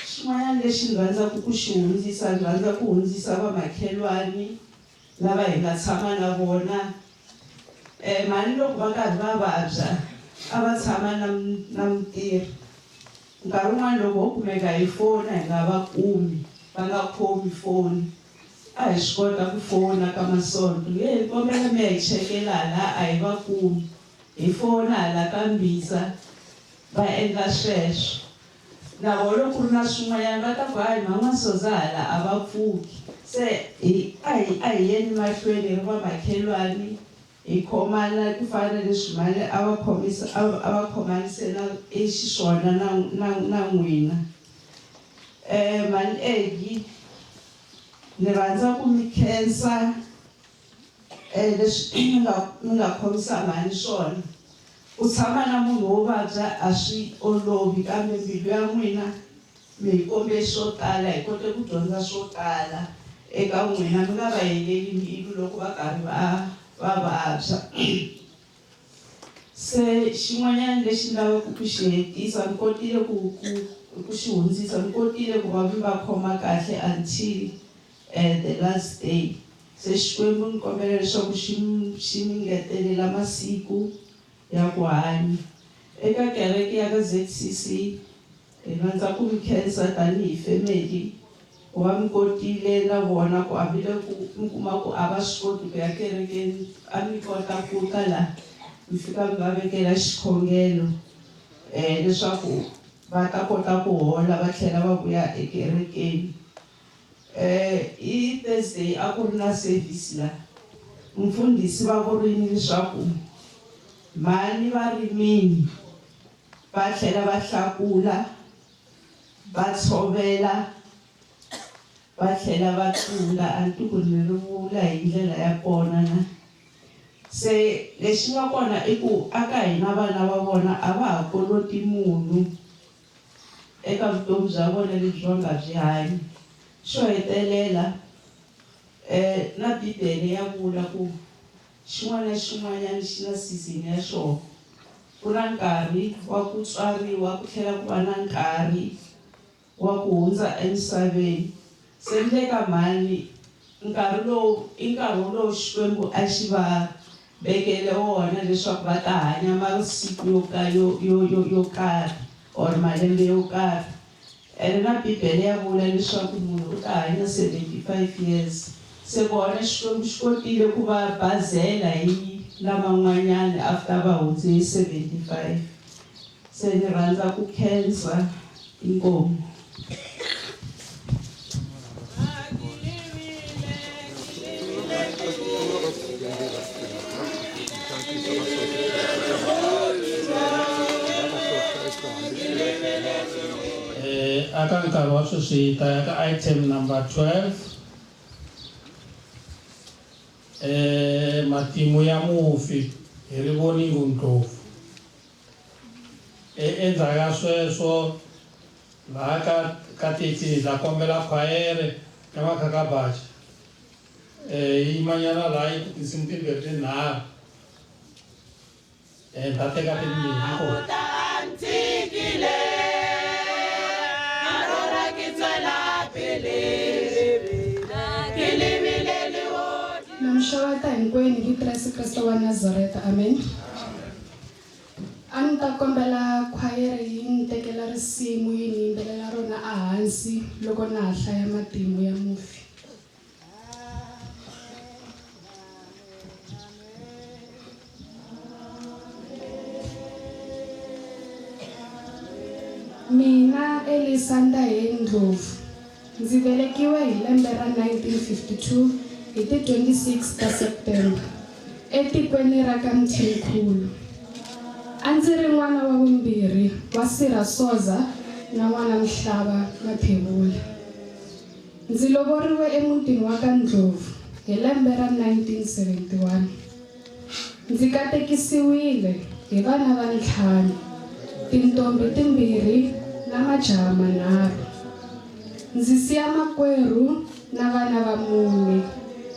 Xin'wanyana lexi ni rhandzaka ku xi hundzisa, ni rhandza ku hundzisa vamakhelwani lava hi nga tshama na vona. Mhani loko va karhi va vabya a va tshama na mutirhi, nkarhi wun'wana loko ho kumeka hi fona hi nga va kumi, va nga khomi foni, a hi swi kota ku fona ka masonto, hi kombela mi ya hi chekela hala a hi va kumi, hi fona hala ka Mbhiza va endla sweswo. Na vona ku ri na swin'wanyana va ta ku hayi mama Soza hala a va pfuki. Se a hi yeni mahlweni hi ri vamakhelwani hi khomana ku fana leswi mhani a va khomanise na xiswona na n'wina. Mhani Egi ni rhandza ku mi khensa leswi mi nga khomisa mhani swona. Ku tshama na munhu wo vabya a swi olovi, kambe mbilu ya n'wina mi hi kombe swo tala, hi kote ku dyondza swo tala eka n'wina, mi nga va heleli mbilu loko va karhi va vabya. Se xin'wanyana lexi ni lavaka ku xi hetisa, ni kotile ku xi hundzisa, ni kotile ku va mi va khoma kahle until the last day. Se Xikwembu ni kombela leswaku xi mi ngetelela masiku ya ku hanya. Eka kereke ya ka ZCC hi rhandza ku mi khensa tanihi family, ku va mi kotile na vona ku hambiloko mi kuma ku a va swi koti ku ya kerekeni, a mi kota ku ta laha mi fika mi va vekela xikhongelo leswaku va ta kota ku hola va tlhela va vuya ekerekeni. Hi Thursday a ku ri na service laha, mfundhisi va vurile leswaku mhani va rimini va tlhela va hlakula, va tshovela, va tlhela va tlula. A ni ku ni ri vula hi ndlela ya kona na. Se lexi nga kona i ku aka hina vana va vona a va ha koloti munhu eka vutomi bya vona lebyi va nga byi hanya. Xo hetelela na Bibele ya vula ku xin'wana na xin'wanyana xi na season ya xona. Ku na nkarhi wa ku tswariwa, ku tlhela ku va na nkarhi wa ku hundza emisaveni. Se le ka mhani nkarhi lowu i nkarhi lowu Xikwembu a xi va vekele wona leswaku va ta hanya masiku yo karhi or malembe yo karhi. Ene na Bibele ya vula leswaku munhu u ta hanya 75 years. Se vona Xikwembu xi kotile ku va bazela hi laman'wanyana after va hundze 75. Se ni rhandza ku khensa, inkomu. Aka nkarhi wa sweswi hi ta ya ka item number 12. Matimu ya mufi hi ri voni ngundlovu endzhaku ka sweswo laha ka tithini ta kombela khwayere ya makhakhabaxa yi yimanyana laha yi tinsimu timbirhi tinharhu ta teka timbirhi kona. Namxawata hinkwenu hi Yesu Kristo wa Nazareta, amen. A ni ta kombela khwayere yi ni tekela risimu yi ni yimbelela rona ehansi loko na ha hlaya matimu ya mufi. Mina Elisanda Ndlovu ndzi velekiwe hi lembe ra 1952 hi ti 26 ta September etikweni ra ka Mthimkhulu. A ndzi ri n'wana wa vumbirhi wa Sira Soza na n'wana Mhlava Maphevula. Ndzi lovoriwe emutini wa ka Ndlovu hi lembe ra 1971. Ndzi katekisiwile hi vana va 5, tintombi timbirhi na majaha manharhu. Ndzi siya makwerhu na vana va 4,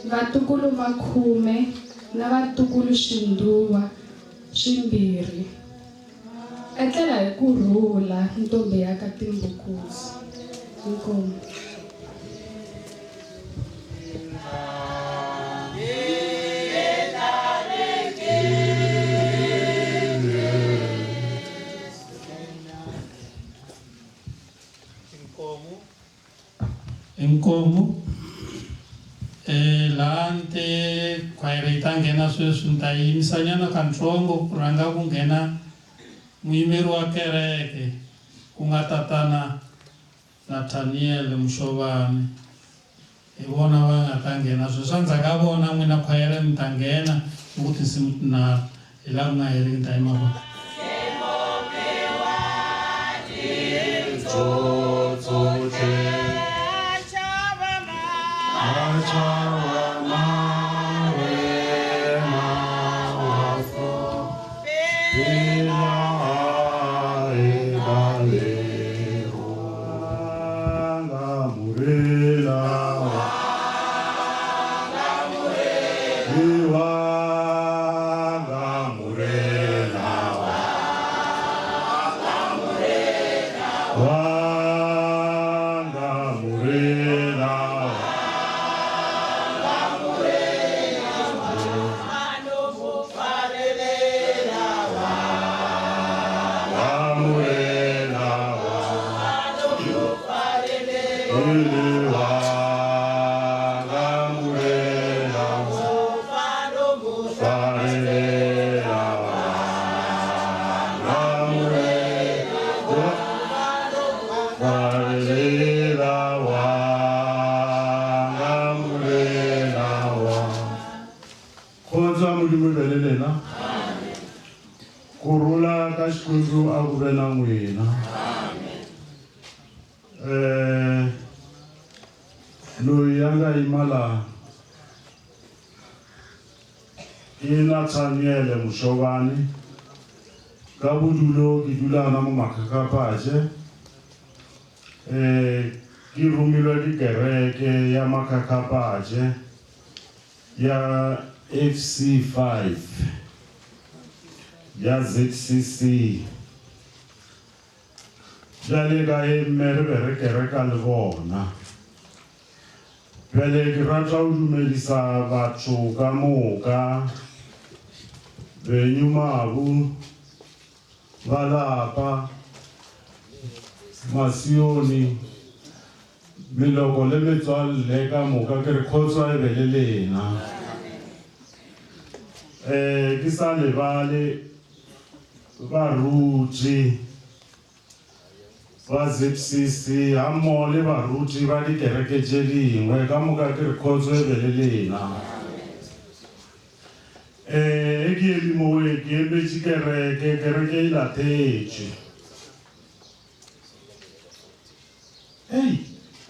vatukulu va 10 na vatukulu xinduva 2. Etlela hi kurhula ntombi ya ka Timbukuzi. Inkomu. Inkomu lante khwayere ta nghena sweswi ni ta yimisanyana kantsongo ku rhanga ku nghena muyimeri wa kereke ku nga tatana Nathaniel Mushovani. Hi vona va nga ta nghena sweswi swa ndzhaku ka vona n'wina khwayere mi ta nghena ni ku tinsimu tinharhu hi laha ku nga heriki ni ta yima vona. Kurula ka Xikwembu a ku ve na n'wina. Loyi a nga yima laha ke Nathaniel Mushovani ka bodulo ke dula na mo Makhakhapaje. Ke romilwe dikereke ya Makhakhapaje ya FC5 ya ZCC. Jale ka mme re be re kereka le bona. Pele ke rata ho dumedisa batho ka moka, Benyumabu, Valapa, Masioni, Miloko le metswalle ka moka ke re kgotso e be le lena. Ke sa lebale baruti ba ZCC ha mmoho le baruti ba dikereke tse dingwe ka moka ke re kgotso e be le lena. Ke elimowe ke emetše kereke e lathetše.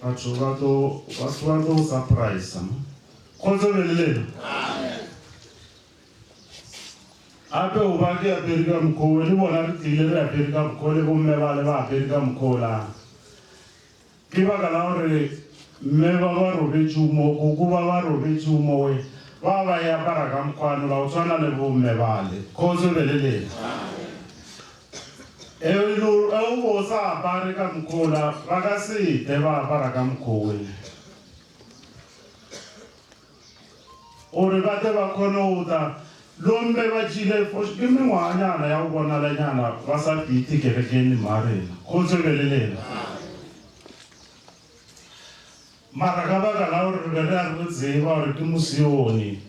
Batho ba tlo surprise. Kgotso e be le lena. ape o ba ke apere ka mokgwa le bona re tlile re apere ka mokgwa le bomme ba le ba apere ka mokgwa la ke baka la gore mme ba ba robetse mo koko ba robetse mo we ba ya apara ka mokgwana ba o tshwana le bomme bale khotso belele o bo sa apare ka mokgwa la ba ka se te ba apara ka mokgwa we ore ba te ba khona o ta lombe ba jile fo ke mengwanyana ya go bona le nyana ba sa piti ke rekeni marena khotso belele mara ka baka la gore re re a re tseba gore ke mosione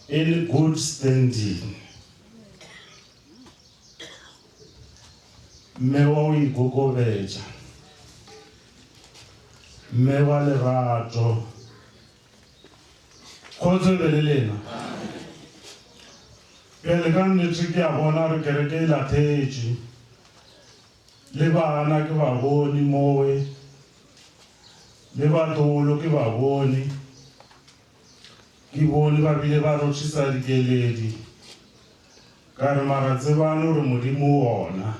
in good standing mme wa o ikokobetša mme wa lerato khotso be le lena pele ka nnete ke a bona re kereke e lathetše le bana ke ba bone mowe le batolo ke ba bone ke bone ba bile ba rotšhisa dikeledi ka re mara tsebane gore modimo ona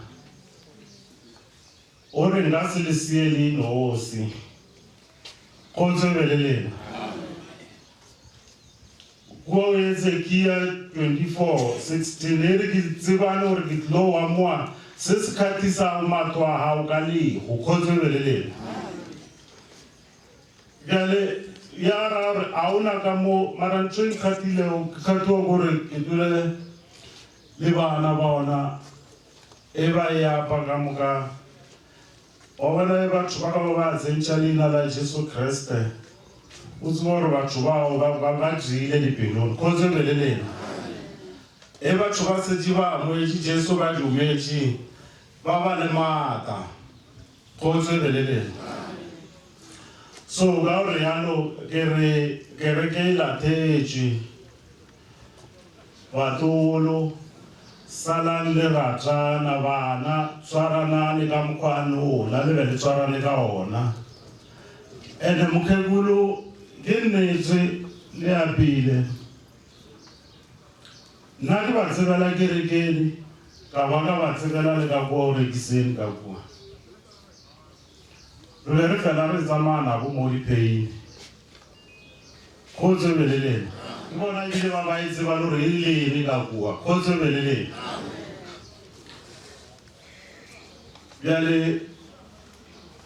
o re nka se le sie le nosi khotso be le lena ko Ezekiel 24:16 e re ke tsebane gore ke tlo wa moa se se kgathisang matlo a gago ka lego khotso be le lena gale ya ra auna ka mo mara ntho e khatilego ke khatwa gore ke dule le bana ba ona e ba ya pa ka moka o bona e batho ba ka ba tsentša leina la Jesu Kriste o tseba gore batho bao ba jile dipelong khotso be le lena e batho ba setse ba amoetse Jesu ba dumetše ba ba le maatla khotso be le lena so ga re yano ke re ke lathetše batolo salang le ratana bana tshwaranane ka mokgwane ola le be le tshwarane ka ona ene mokhekolo ke nnetse le apile nna ke ba tsebela kerekeni ka ba ka ba tsebela le ka kua o rekiseng ka kua re be re fela re tsamaya nako mo dipheini khotso be le lena ke bona ebile ba ba itse ba le gore e lene ka kua khotso be le lena bjale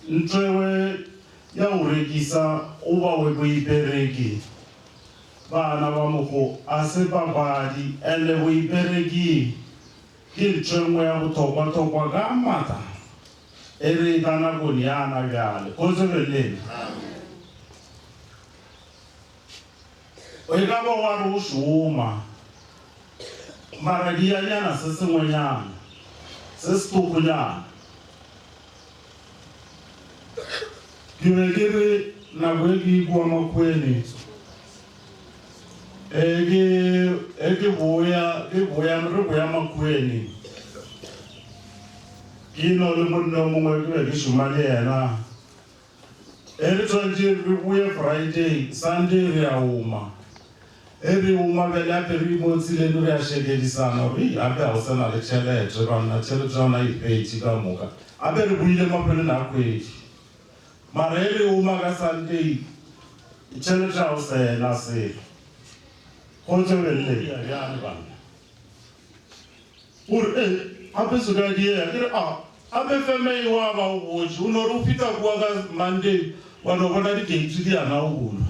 ntho ewe ya go rekisa o ba we boipereki bana ba mogo a se papadi and-e boipereki ke ntho engwe ya bothokwa-thokwa ka mata e re ka nakong yana bjale khotso be le lena o e ka ba wa re o šoma mara dianyana se sengwenyana se se tokonyana ke be ke re nako e ke ikua makhweni ke boya makhweni ke no le monna mongwe ke be ke šoma le yena e re tshwantse re boye Friday Sunday re a uma e re uma bele ape re imotsileng re a shekedisana gore ape ga o sena le tšhelete banna tšhelete ya ona ipetse ka moka ape re buile maphelo na kgwedi mara e re uma ka Sunday tšhelete ya o sena selo khotso be le bjane banna gore ape se ka diea ke re ape femei wa ba o botse o no re o fita kua ka Monday wa no bona dikeitsi di ana o bulwa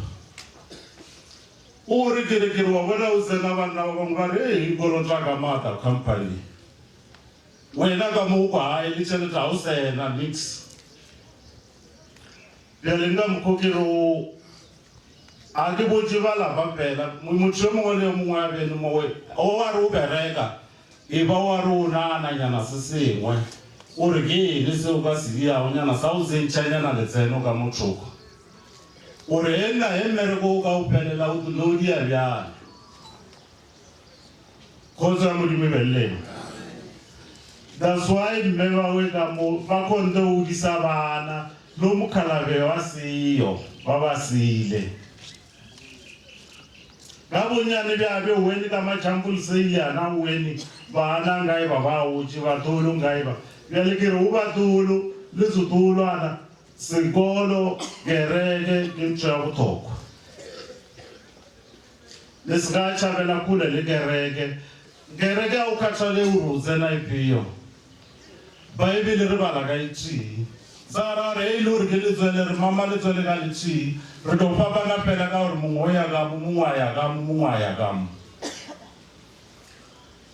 o re kerekere wa bona o tsena banna ba bangwe ba re e kolota ka mata company wena ka mo kwa e le tšhelete ga o sena mix bjale nka mokhokero a ke botse ba lapa fela motho yo mongwe le mongwe a bene mowe o wa re o bereka e ba wa re o naananyana se sengwe o re ke ene seo ka se diago nyana sa o tsentšhanyana letseno ka mothoko o re e nna e mmereko o ka o phelela o no dia bjale khotso ya modimo beleleng that's why mme bawe ka mo ba kgonte o disa bana lo mokhalabe wa seyo ba ba sile ga bonyane bja be weni ka machampul seile na weni ba na ngai ba ba uchi ba tolo ngai ba bjale ke re o ba tolo le zutolo ana sekolo gereke ke ntho ya botlhokwa le se ka tšhabela kule le kereke a o kgatha le o tsena epeo baebele re bala ka etšii sa ra re e le gore ke letswele re mama letswele ka letšii re tlo fapana fela ka gore mongwe o ya ka mo mongwe a ya ka mo mongwe a ya ka mo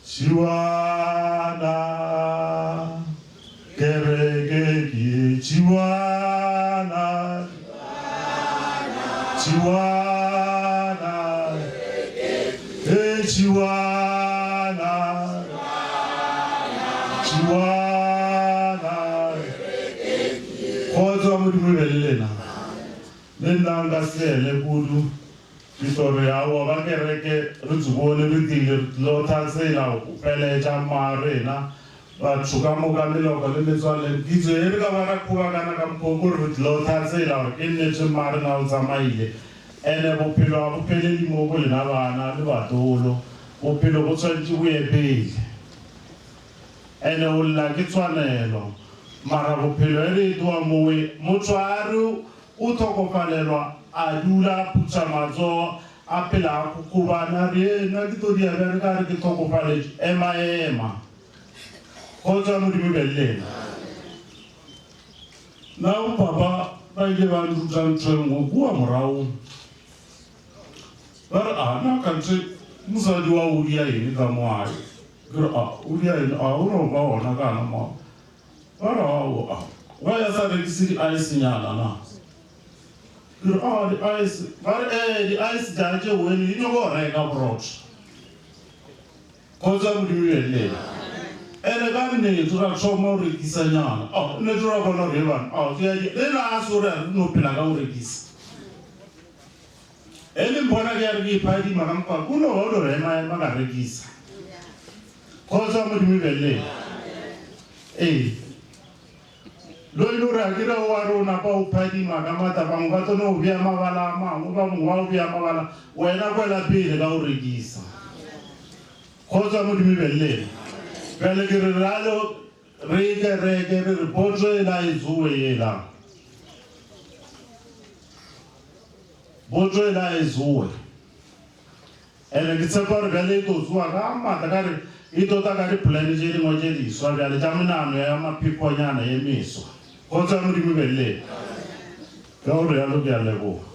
Chiwana kereke ke Chiwana Chiwana Chiwana Chiwana Kgotsa Modimo be le lena le nna nka seele kudu ditoro ya wa ba kereke re tsubone re tile lo thatsela o peletša marena batho ka moka meloko le metswaleng kitso e re ka ba ra khubakana ka mokoko re lo thatsela gore ke nnetse marena o tsamaile ene bophelo ga bo pheledi mo bo lena bana le batolo bophelo bo tshwanetse bo ye pele ene o lla ke tshwanelo mara bophelo e re etoa mowe motho a re o tlhokofalelwa a dula putsa matsogo a phela a kokobana re nna ke tlo dia bjale ka re ke tlhokofaletše ema kgotsa Modimo be le lena na bopapa ba ile ba nruta ntho e nngwe kua morago ba re na kante mosadi wa o dia eng ka moae ke re o dia eng o no ba ona kana mo ba re wa ya sa rekise di-icenyana na ke re di-ice ba re di-ice jaje wene di nyoko reka borotho kgotsa Modimo be le lena ene ka nnetso ra thoma o rekisanyana nnetso ra bona gore bana le na a se gore re no phela ka o rekisa e le mpona ke ya re ke iphadima ka mokwa kuno ba o lo ema ka rekisa kgotsa Modimo be le lena lo ile gore a kere o wa re o napa o phadima ka matapang ba tsone o bea mabala a mangwe ba mongwe wa o bea mabala wena kwela pele ka o rekisa kgotsa Modimo be le lena bjale ke re ralo re kereke re re potso e la e zoe ela potso e la e zoe ene ke tshepa gore bjale e tlo zoa ka maatla ka re e tota ka dipolane tše dingwe tše diswa bjale tša menano ya mapheponyana ye meswa kgotsa Modimo be le lena ka gore yalo ke a leboga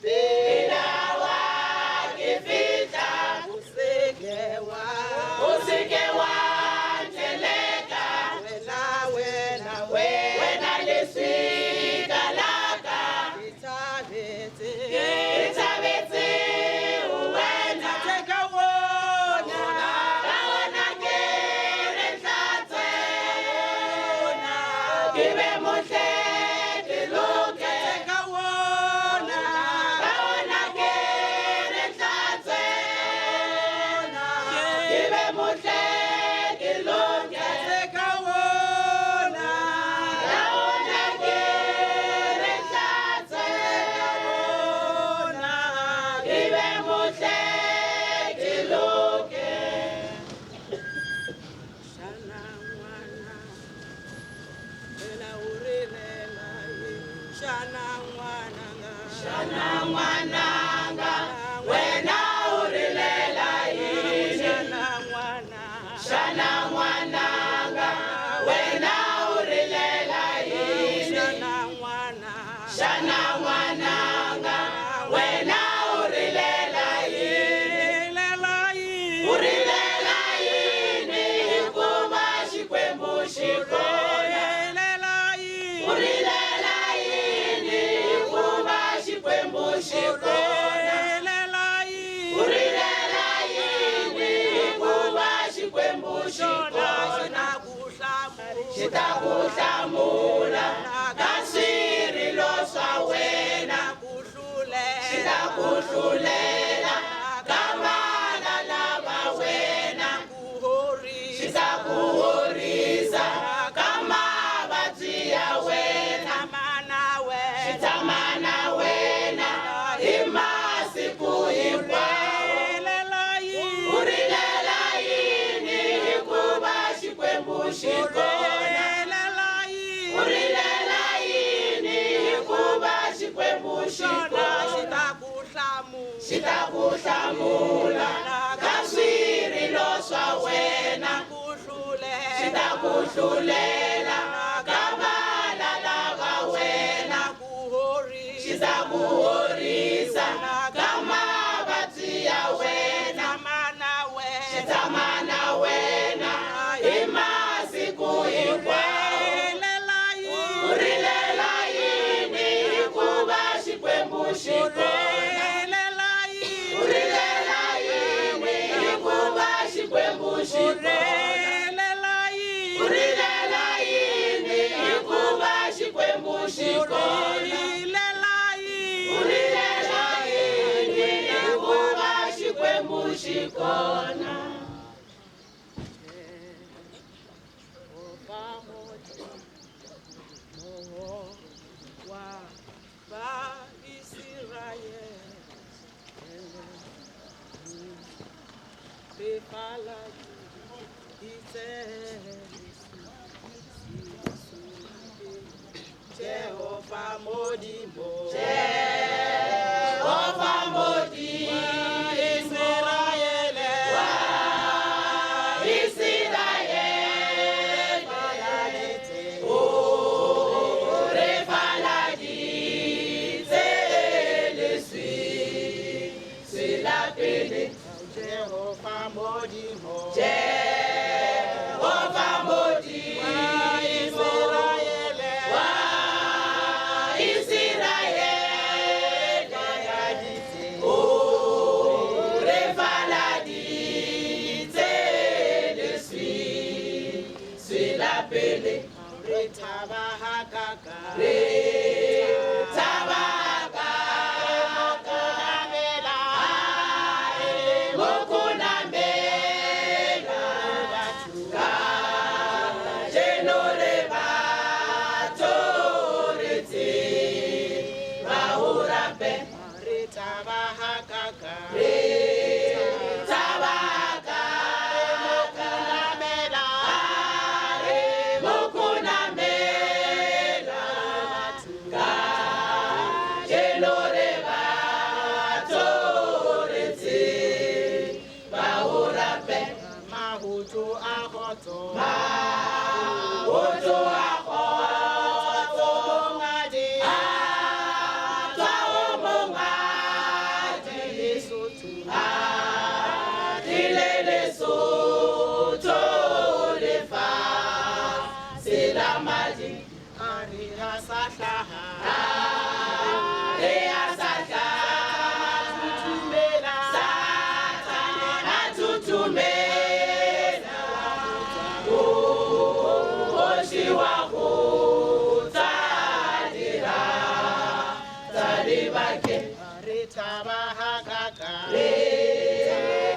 Be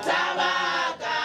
Tabaka,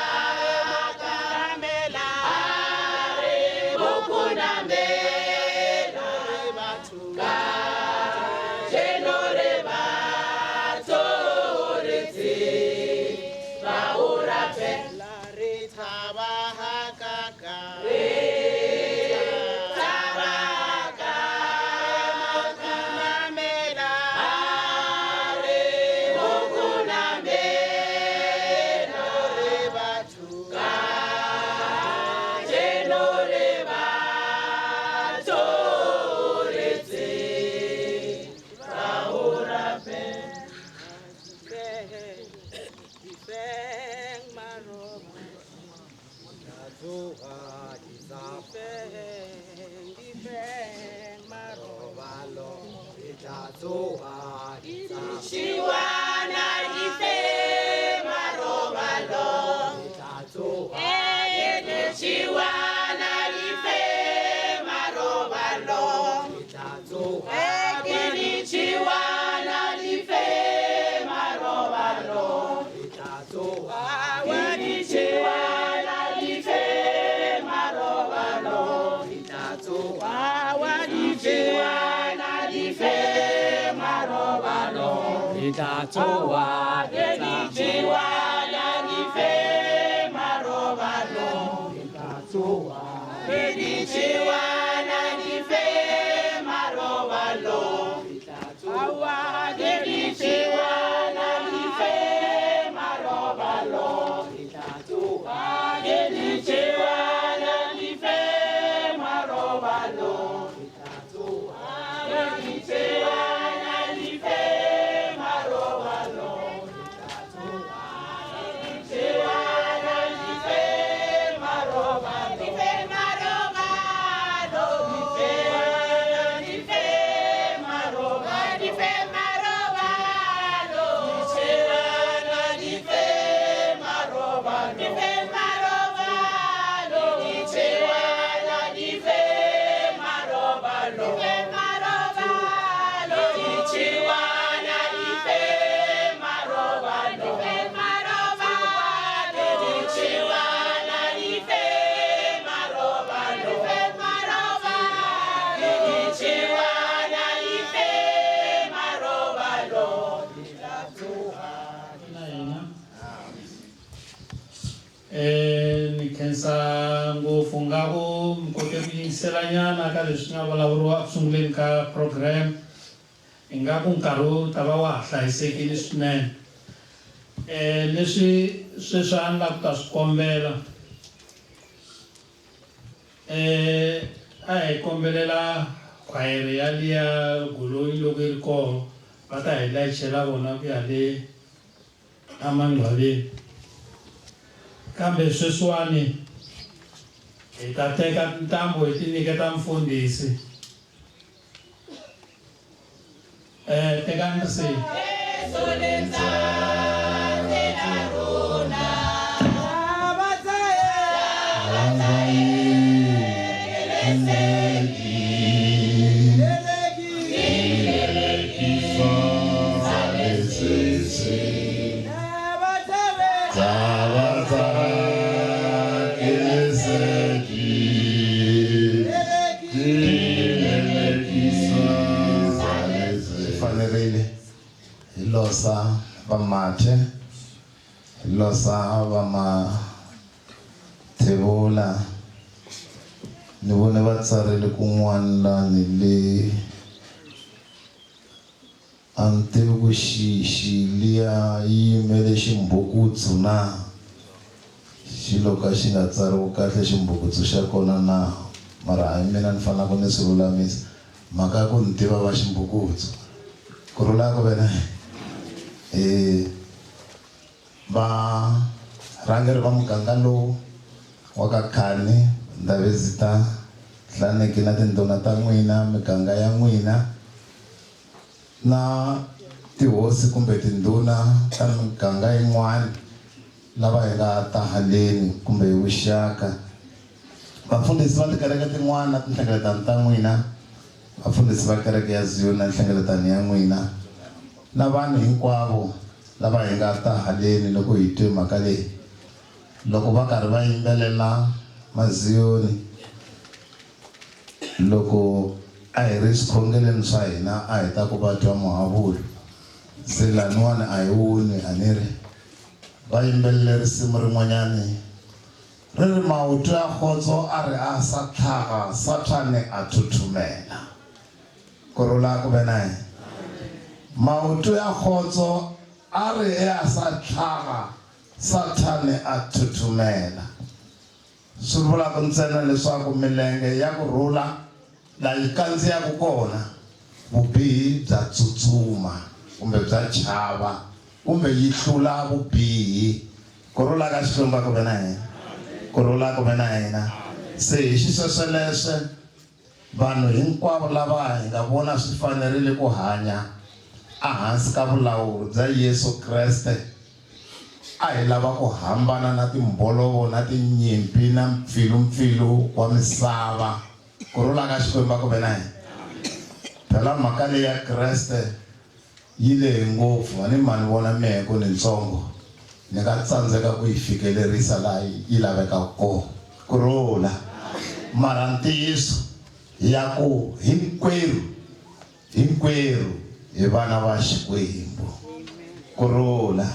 Nikensa ngopfu nga ku mi kote ku yingiselanyana ka leswi nga vulavuriwa ku sunguleni ka program ingaku nkarhi wu ta va wa ha hlayisekile swinene leswi sweswi a ni la ku ta swi kombela a hi kombelela khwayere yaliya goloi loko yi ri koho va ta hi layichela vona ku ya le amangcwabeni kambe sweswiwani hi ta teka tintambu hi ti nyiketa mfundhisi tekani se Losa Bamate, Losa Bama Tebola, Nibunevatsari Kumwanda Nili Antewushishi Lia Yimele Shimbukutsu na Shiloka Shingatsaru Kate Shimbukutsu Shakona na Mara Imena Nfana Kone Surulamis Makako Ntiva Washimbukutsu Kurula Kobena ba rangeri va muganga lowu wa ka khani ndavezita hlaneke na tindhuna ta n'wina miganga ya n'wina na tihosi kumbe tindhuna ta miganga yin'wana lava hi nga ta haleni kumbe vuxaka vafundhisi va tikereke tin'wana na tinhlengeletano ta n'wina vafundhisi va kereke ya Zion na nhlengeletano ya n'wina na vanhu hinkwavo lava hi nga ta haleni loko hi twe mhaka leyi loko va karhi va yimbelela maziyoni loko a hi ri swikhongeleni swa hina a hi ta ku va twa muhavulo se laniwani a hi wuni a ni ri va yimbelele risimu rin'wanyani ri ri mawutu ya khotso a ri a sa tlhaga Sathane a thuthumela ku rula ku ve na yena mautu ya khotso a re a sa tlhaga Sathane a thuthumela swi vula ku ntsena leswaku milenge ya ku rhula la yi kandziyaku kona vubihi bya tsutsuma kumbe bya chava kumbe yi hlula vubihi ku rhula ka Xikwembu ku ve na yena ku rhula ku ve na yena se hi xiswesweleswe vanhu hinkwavo lava hi nga vona swi fanerile ku hanya ehansi ka vulawuri bya Yesu Kreste a hi lava ku hambana na timbolovo na tinyimpi na mpfilumpfilu wa misava kurhula ka Xikwembu ku ve na hina phela mhaka leyi ya Kreste yi lehe ngopfu a ni mani vona mehe ku ni ntsongo ni nga tsandzeka ku yi fikelerisa laha yi lavekaka kona kurhula mara ntiyiso ya ku hinkwerhu hi vana va Xikwembu kurhula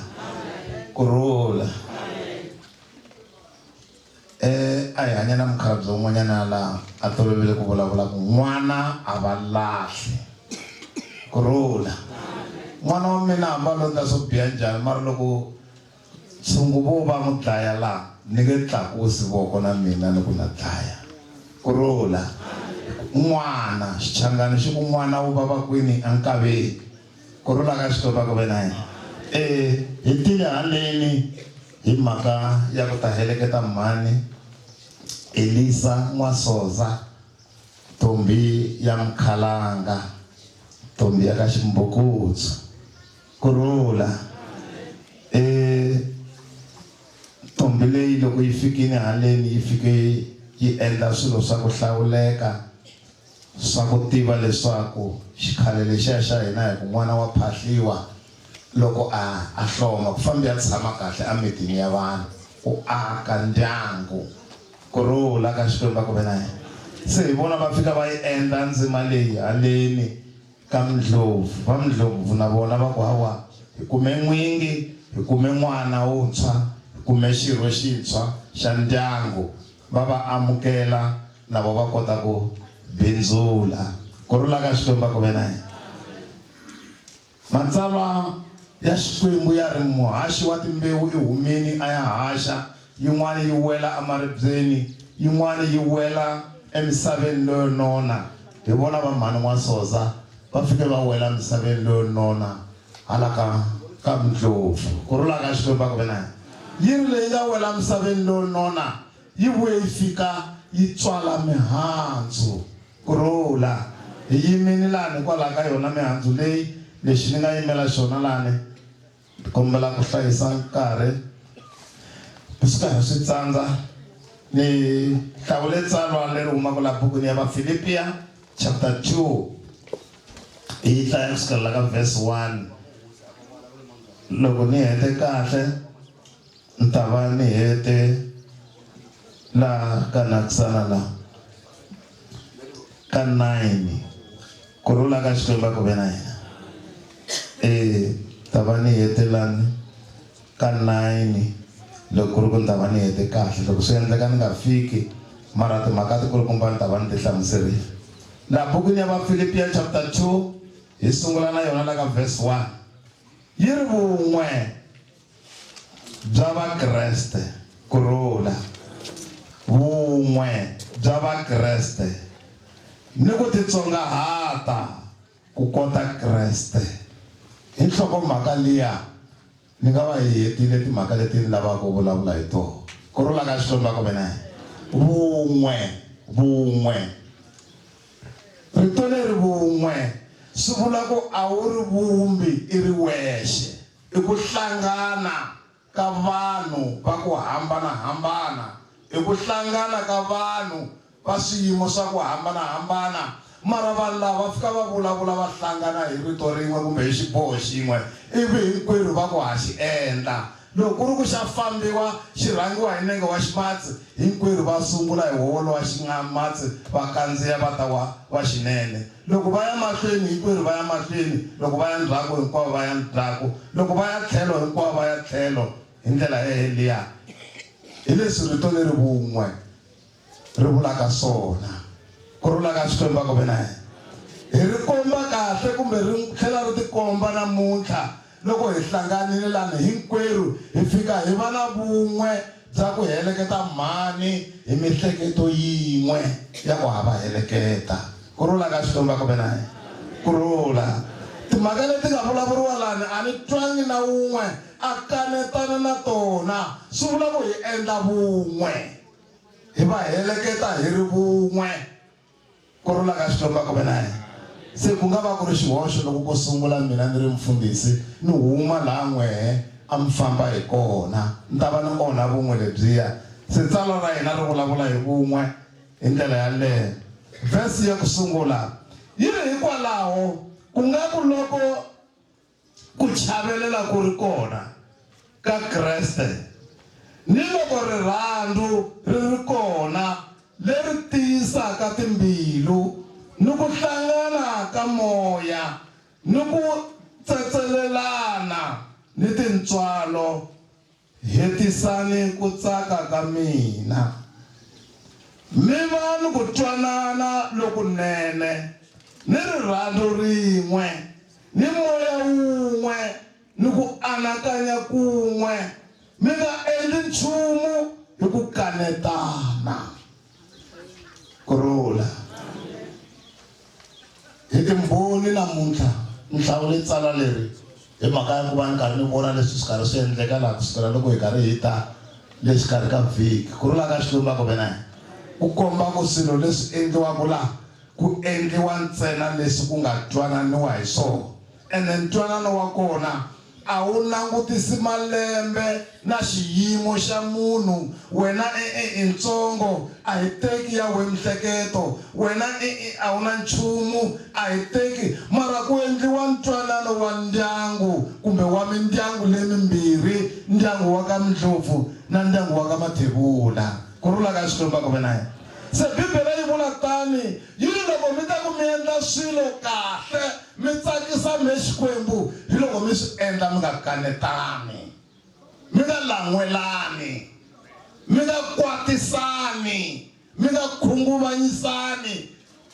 a hi hanya na mukhalabye wun'wanyana laha a tolovele ku vulavula ku n'wana a va lahli kurhula n'wana wa mina hamba londa swo biha njhani mara loko tshungu vo va n'wi dlaya laha ni nge tlakusi voko na mina ni ku na dlaya kurhula n'wana xichangani xi ku n'wana wu va va kwini enkaveni kurhula ka Xikwembu ku ve na yena hi tile haleni hi mhaka ya ku ta heleketa mhani Elisa N'wasoza ntombi ya Mkhalanga ntombi ya ka Ximbukutsu kurhula ntombi leyi loko yi fikile haleni yi fike yi endla swilo swa ku hlawuleka swa ku tiva leswaku xikhale lexiya xa hina hi ku n'wana wa phahliwa loko a hloma ku fambi ya tshama kahle emitini ya vanhu ku aka ndyangu kurhula ka Xikwembu ku ve na yena se hi vona va fika va yi endla ndzima leyi haleni ka Mdlopfu va Mdlopfu na vona va ku hawa hi kume n'wingi hi kume n'wana wuntshwa hi kume xirho xintshwa xa ndyangu va va amukela na vo va kota ku bindzula kurhula ka Xikwembu ku ve na yena matsalwa ya Xikwembu ya ri muhaxi wa timbewu i humeni a ya haxa yin'wana yi wela amaribyeni yin'wana yi wela emisaveni leyo nona hi vona va mhani N'wasoza va fike va wela misaveni leyo nona hala ka Mdlopfu kurhula ka Xikwembu ku ve na yena yi ri leyi nga wela misaveni leyo nona yi vuye yi fika yi tswala mihandzu kurhula hi yimini lani hikwalaho ka yona mihandzu leyi lexi ni nga yimela xona lani kombela ku hlayisa nkarhi kusuka hi swi tsandza ni hlawule tsalwa leri humaka laha bukweni ya vaFilipiya chapter 2 hi hlaya kusukela ka verse 1 loko ni hete kahle ni ta va ni hete laha ka nakisana laha ka 9 kurhula ka Xikwembu ku ve na yena ta va ni hetelani ka 9 loko ku ri ku ni ta va ni hete kahle loko swi endleka ni nga fiki mara timhaka ti kulukumba ni ta va ni ti hlamuserile laha bukweni ya vaFilipiya chapter 2 hi sungula na yona la ka verse 1 yi ri vun'we bya vakreste kurhula vun'we bya vakreste ni ku titsongahata ku kota Kreste hi nhlokomhaka liya ni nga va hi hetile timhaka leti ni lavaka ku vulavula hi tona kurhula ka Xikwembu ku ve na yena vun'we rito leri vun'we swi vula ku a wu ri vumbi i ri wexe i ku hlangana ka vanhu va ku hambanahambana i ku hlangana ka vanhu va swiyimo swa ku hambanahambana mara vanhu lava fika va vulavula va hlangana hi rito rin'we kumbe hi xiboho xin'we ivi hinkwerhu va ku ha xi endla loko ku ri ku xa fambiwa xi rhangiwa hi nenge wa ximatsi hinkwerhu va sungula hi holo wa ximatsi va kandziya va ta wa xinene loko va ya mahlweni hinkwerhu va ya mahlweni loko va ya ndzhaku hinkwavo va ya ndzhaku loko va ya tlhelo hinkwavo va ya tlhelo hi ndlela liya hi leswi rito leri vun'we ri vulaka swona kurhula ka Xikwembu ku ve na yena hi ri komba kahle kumbe ri tlhela ri tikomba namuntlha loko hi hlanganile lani hinkwerhu hi fika hi va na vun'we bya ku heleketa mhani hi mihleketo yin'we ya ku hava heleketa kurhula ka Xikwembu ku ve na yena kurhula timhaka leti nga vulavuriwa lani a ni twangi na wun'we a kanetana na tona swi vula ku hi endla vun'we hi va heleketa hi ri vun'we kurhula ka Xikwembu ku ve na yena se ku nga va ku ri xihoxo loko ko sungula mina ni ri mfundhisi ni huma laha n'wehe a mi famba hi kona ni ta va ni onha vun'we lebyiya. Se tsalwa ra hina ri vulavula hi vun'we hi ndlela yaleyo. Vhesi ya ku sungula yi ri hikwalaho ku nga ku loko ku chavelela ku ri kona ka Kreste ni loko rirhandzu ri ri kona leri tiyisaka timbilu ni ku hlangana ka moya ni ku tsetselelana ni tintswalo, hetisani ku tsaka ka mina. Mi va ni ku twanana lokunene ni rirhandzu rin'we ni moya wun'we ni ku anakanya kun'we, mi nga endli nchumu hi ku kanetana. Kurula hi timbhoni namuntlha ni hlawule tsala leri hi mhaka ya ku va ni karhi ni vona leswi swi karhi swi endleka laha kusukela loko hi karhi hi ta le xikarhi ka vhiki. Kurula ka Xikwembu ku vena ku komba ku swilo leswi endliwaka laha ku endliwa ntsena leswi ku nga twananiwa hi swona, ene ntwanano wa kona a wu langutisi malembe na xiyimo xa munhu. Wena intsongo a hi teki ya we mihleketo, wena a wu na nchumu a hi teki, mara ku endliwa ntwanano wa ndyangu kumbe wa mindyangu leyi mimbirhi, ndyangu wa ka Mdlopfu na ndyangu wa ka Mathebula. Kurula ka Xikwembu ku vena. Se Bibele yi vula tani, yi loko mi ta ku mi endla swilo kahle mi tsakisa me Xikwembu hi loko mi swi endla mi nga kanetani, mi nga lan'welani, mi nga kwatisani, mi nga khunguvanyisani,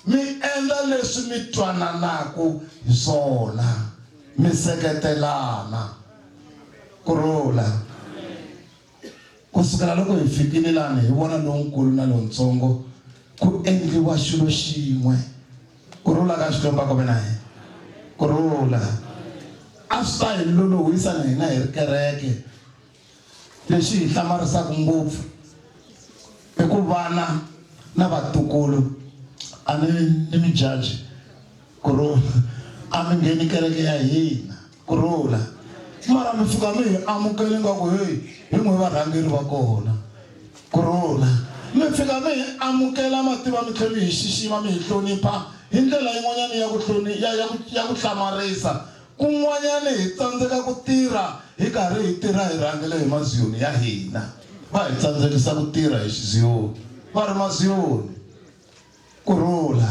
mi endla leswi mi twananaku hi swona, mi seketelana. Kurula kusukela loko hi fikile lani hi vona lonkulu na lontsongo ku endliwa xilo xin'we. Kurula ka Xikwembu ku vena. Kurula a swi ta hi lolohisa na hina hi ri kereke. Lexi hi hlamarisaka ngopfu i ku vana na vatukulu a ni mi jaji. Kurula a mi ngheni kereke ya hina. Kurula mara mi fika mi hi amukele nga ku hey hi n'we varhangeri va kona. Kurula mi fika mi hi amukela mativa mi tlhela hi xixima mi hi hlonipha hi ndlela yin'wanyana ya ku hlamarisa. Kun'wanyana hi tsandzeka ku tirha hi karhi hi tirha hi rhangele hi maziyoni ya hina, va hi tsandzekisa ku tirha hi xiziyoni va ri maziyoni. Kurula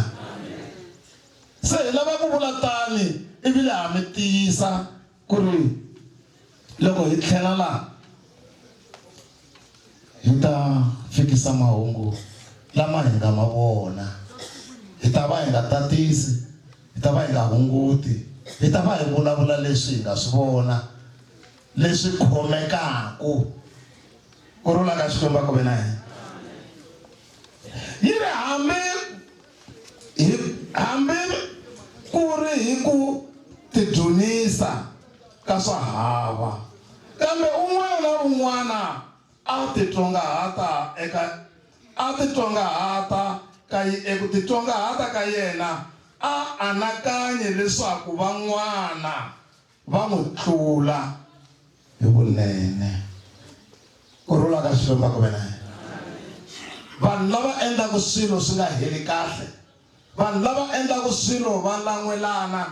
se hi lava ku vula tani ivi laha mi tiyisa ku ri loko hi tlhela laha hi ta fikisa mahungu lama hi nga ma vona, hi ta va hi nga tatisi, hi ta va hi nga hunguti, hi ta va hi vulavula leswi hi nga swi vona leswi khomekaku. Kurula ka Xikwembu ku vena. Yi ri hambi ku ri hi ku tidyonisa ka swa hava, kambe un'wana na un'wana a titsongahata ka yena a anakanye leswaku van'wana va n'wi tlula hi vunene. Kurula ka Xikwembu ku vena. Vanhu lava endlaku swilo swi nga heli kahle, vanhu lava endlaku swilo va lan'welana,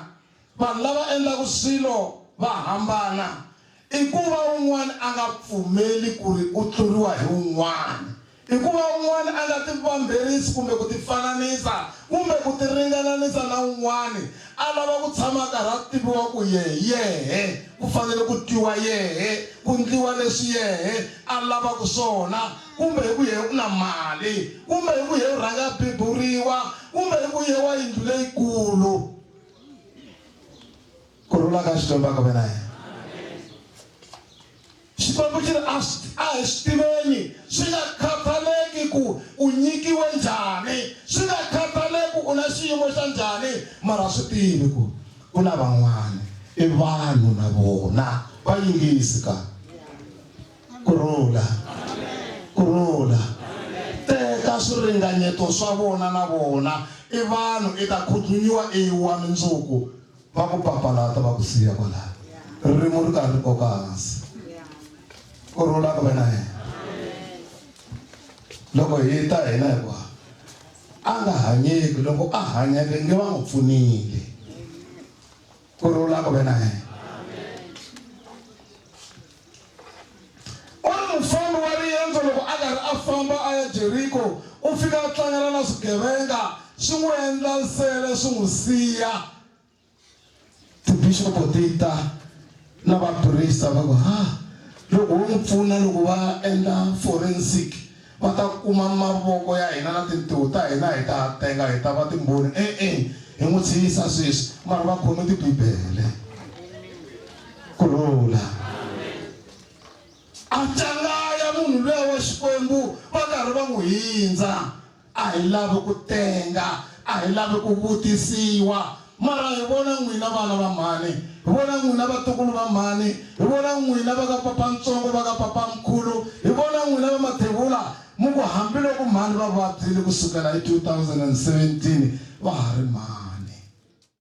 vanhu lava endlaku swilo va hambana, i ku va un'wana a nga pfumeli ku ri u tluriwa hi un'wana, i ku va un'wana a nga ti vamberisi kumbe ku ti fananisa kumbe ku ti ringananisa na un'wana. A lava ku tshama karhi a tiviwa ku yehe ku fanele ku twiwa yehe, ku ndliwa leswi yehe a lavaka swona, kumbe hi ku yehe u na mali, kumbe hi ku yehe u rhanga biburiwa, kumbe hi ku yehe wa yindlu leyikulu. Kurula ka Xikwembu ku vena. Xikwembu xi ri a hi swi tiveni, swi nga khataleki ku u nyikiwe njhani, swi nga khataleki u na xiyimo xa njhani, mara swi tivi ku na van'wana i vanhu na vona va yingisi ka. Kurula teka eka swiringanyeto swa vona na vona i vanhu i ta khudlunyiwa wa mindzuku va ku papalata va ku siya kwalaho ririmi ri karhi ri koka hansi kurhula ka wena loko hi ta hina hinkwawo a nga hanyeki loko a hanyeke nge va n'wi pfunile kurhula ka wena mufambi wa riendzo loko a karhi a famba a ya Jeriko u fika a tlangela na swigevenga swi n'wi endla nsele swi n'wi siya tibishopo ti ta na vaprista va ku loko wo n'wi pfuna loko va endla forensic va ta kuma mavoko ya hina na tintiho ta hina hi ta tenga hi ta va timboni hi n'wi tshiyisa sweswi mara va khome tibibele kurhula a cangaya munhu luya wa Xikwembu va karhi va n'wi hindza a hi lavi ku tenga a hi lavi ku vutisiwa mara hi vona n'wina vana va mhani hi vona n'wina vatukulu va mhani hi vona n'wina va ka papantsongo va ka papamkhulu hi vona n'wina va mathevula mu ku hambiloko mhani va vabyile kusukela hi 2017 va ha ri mhani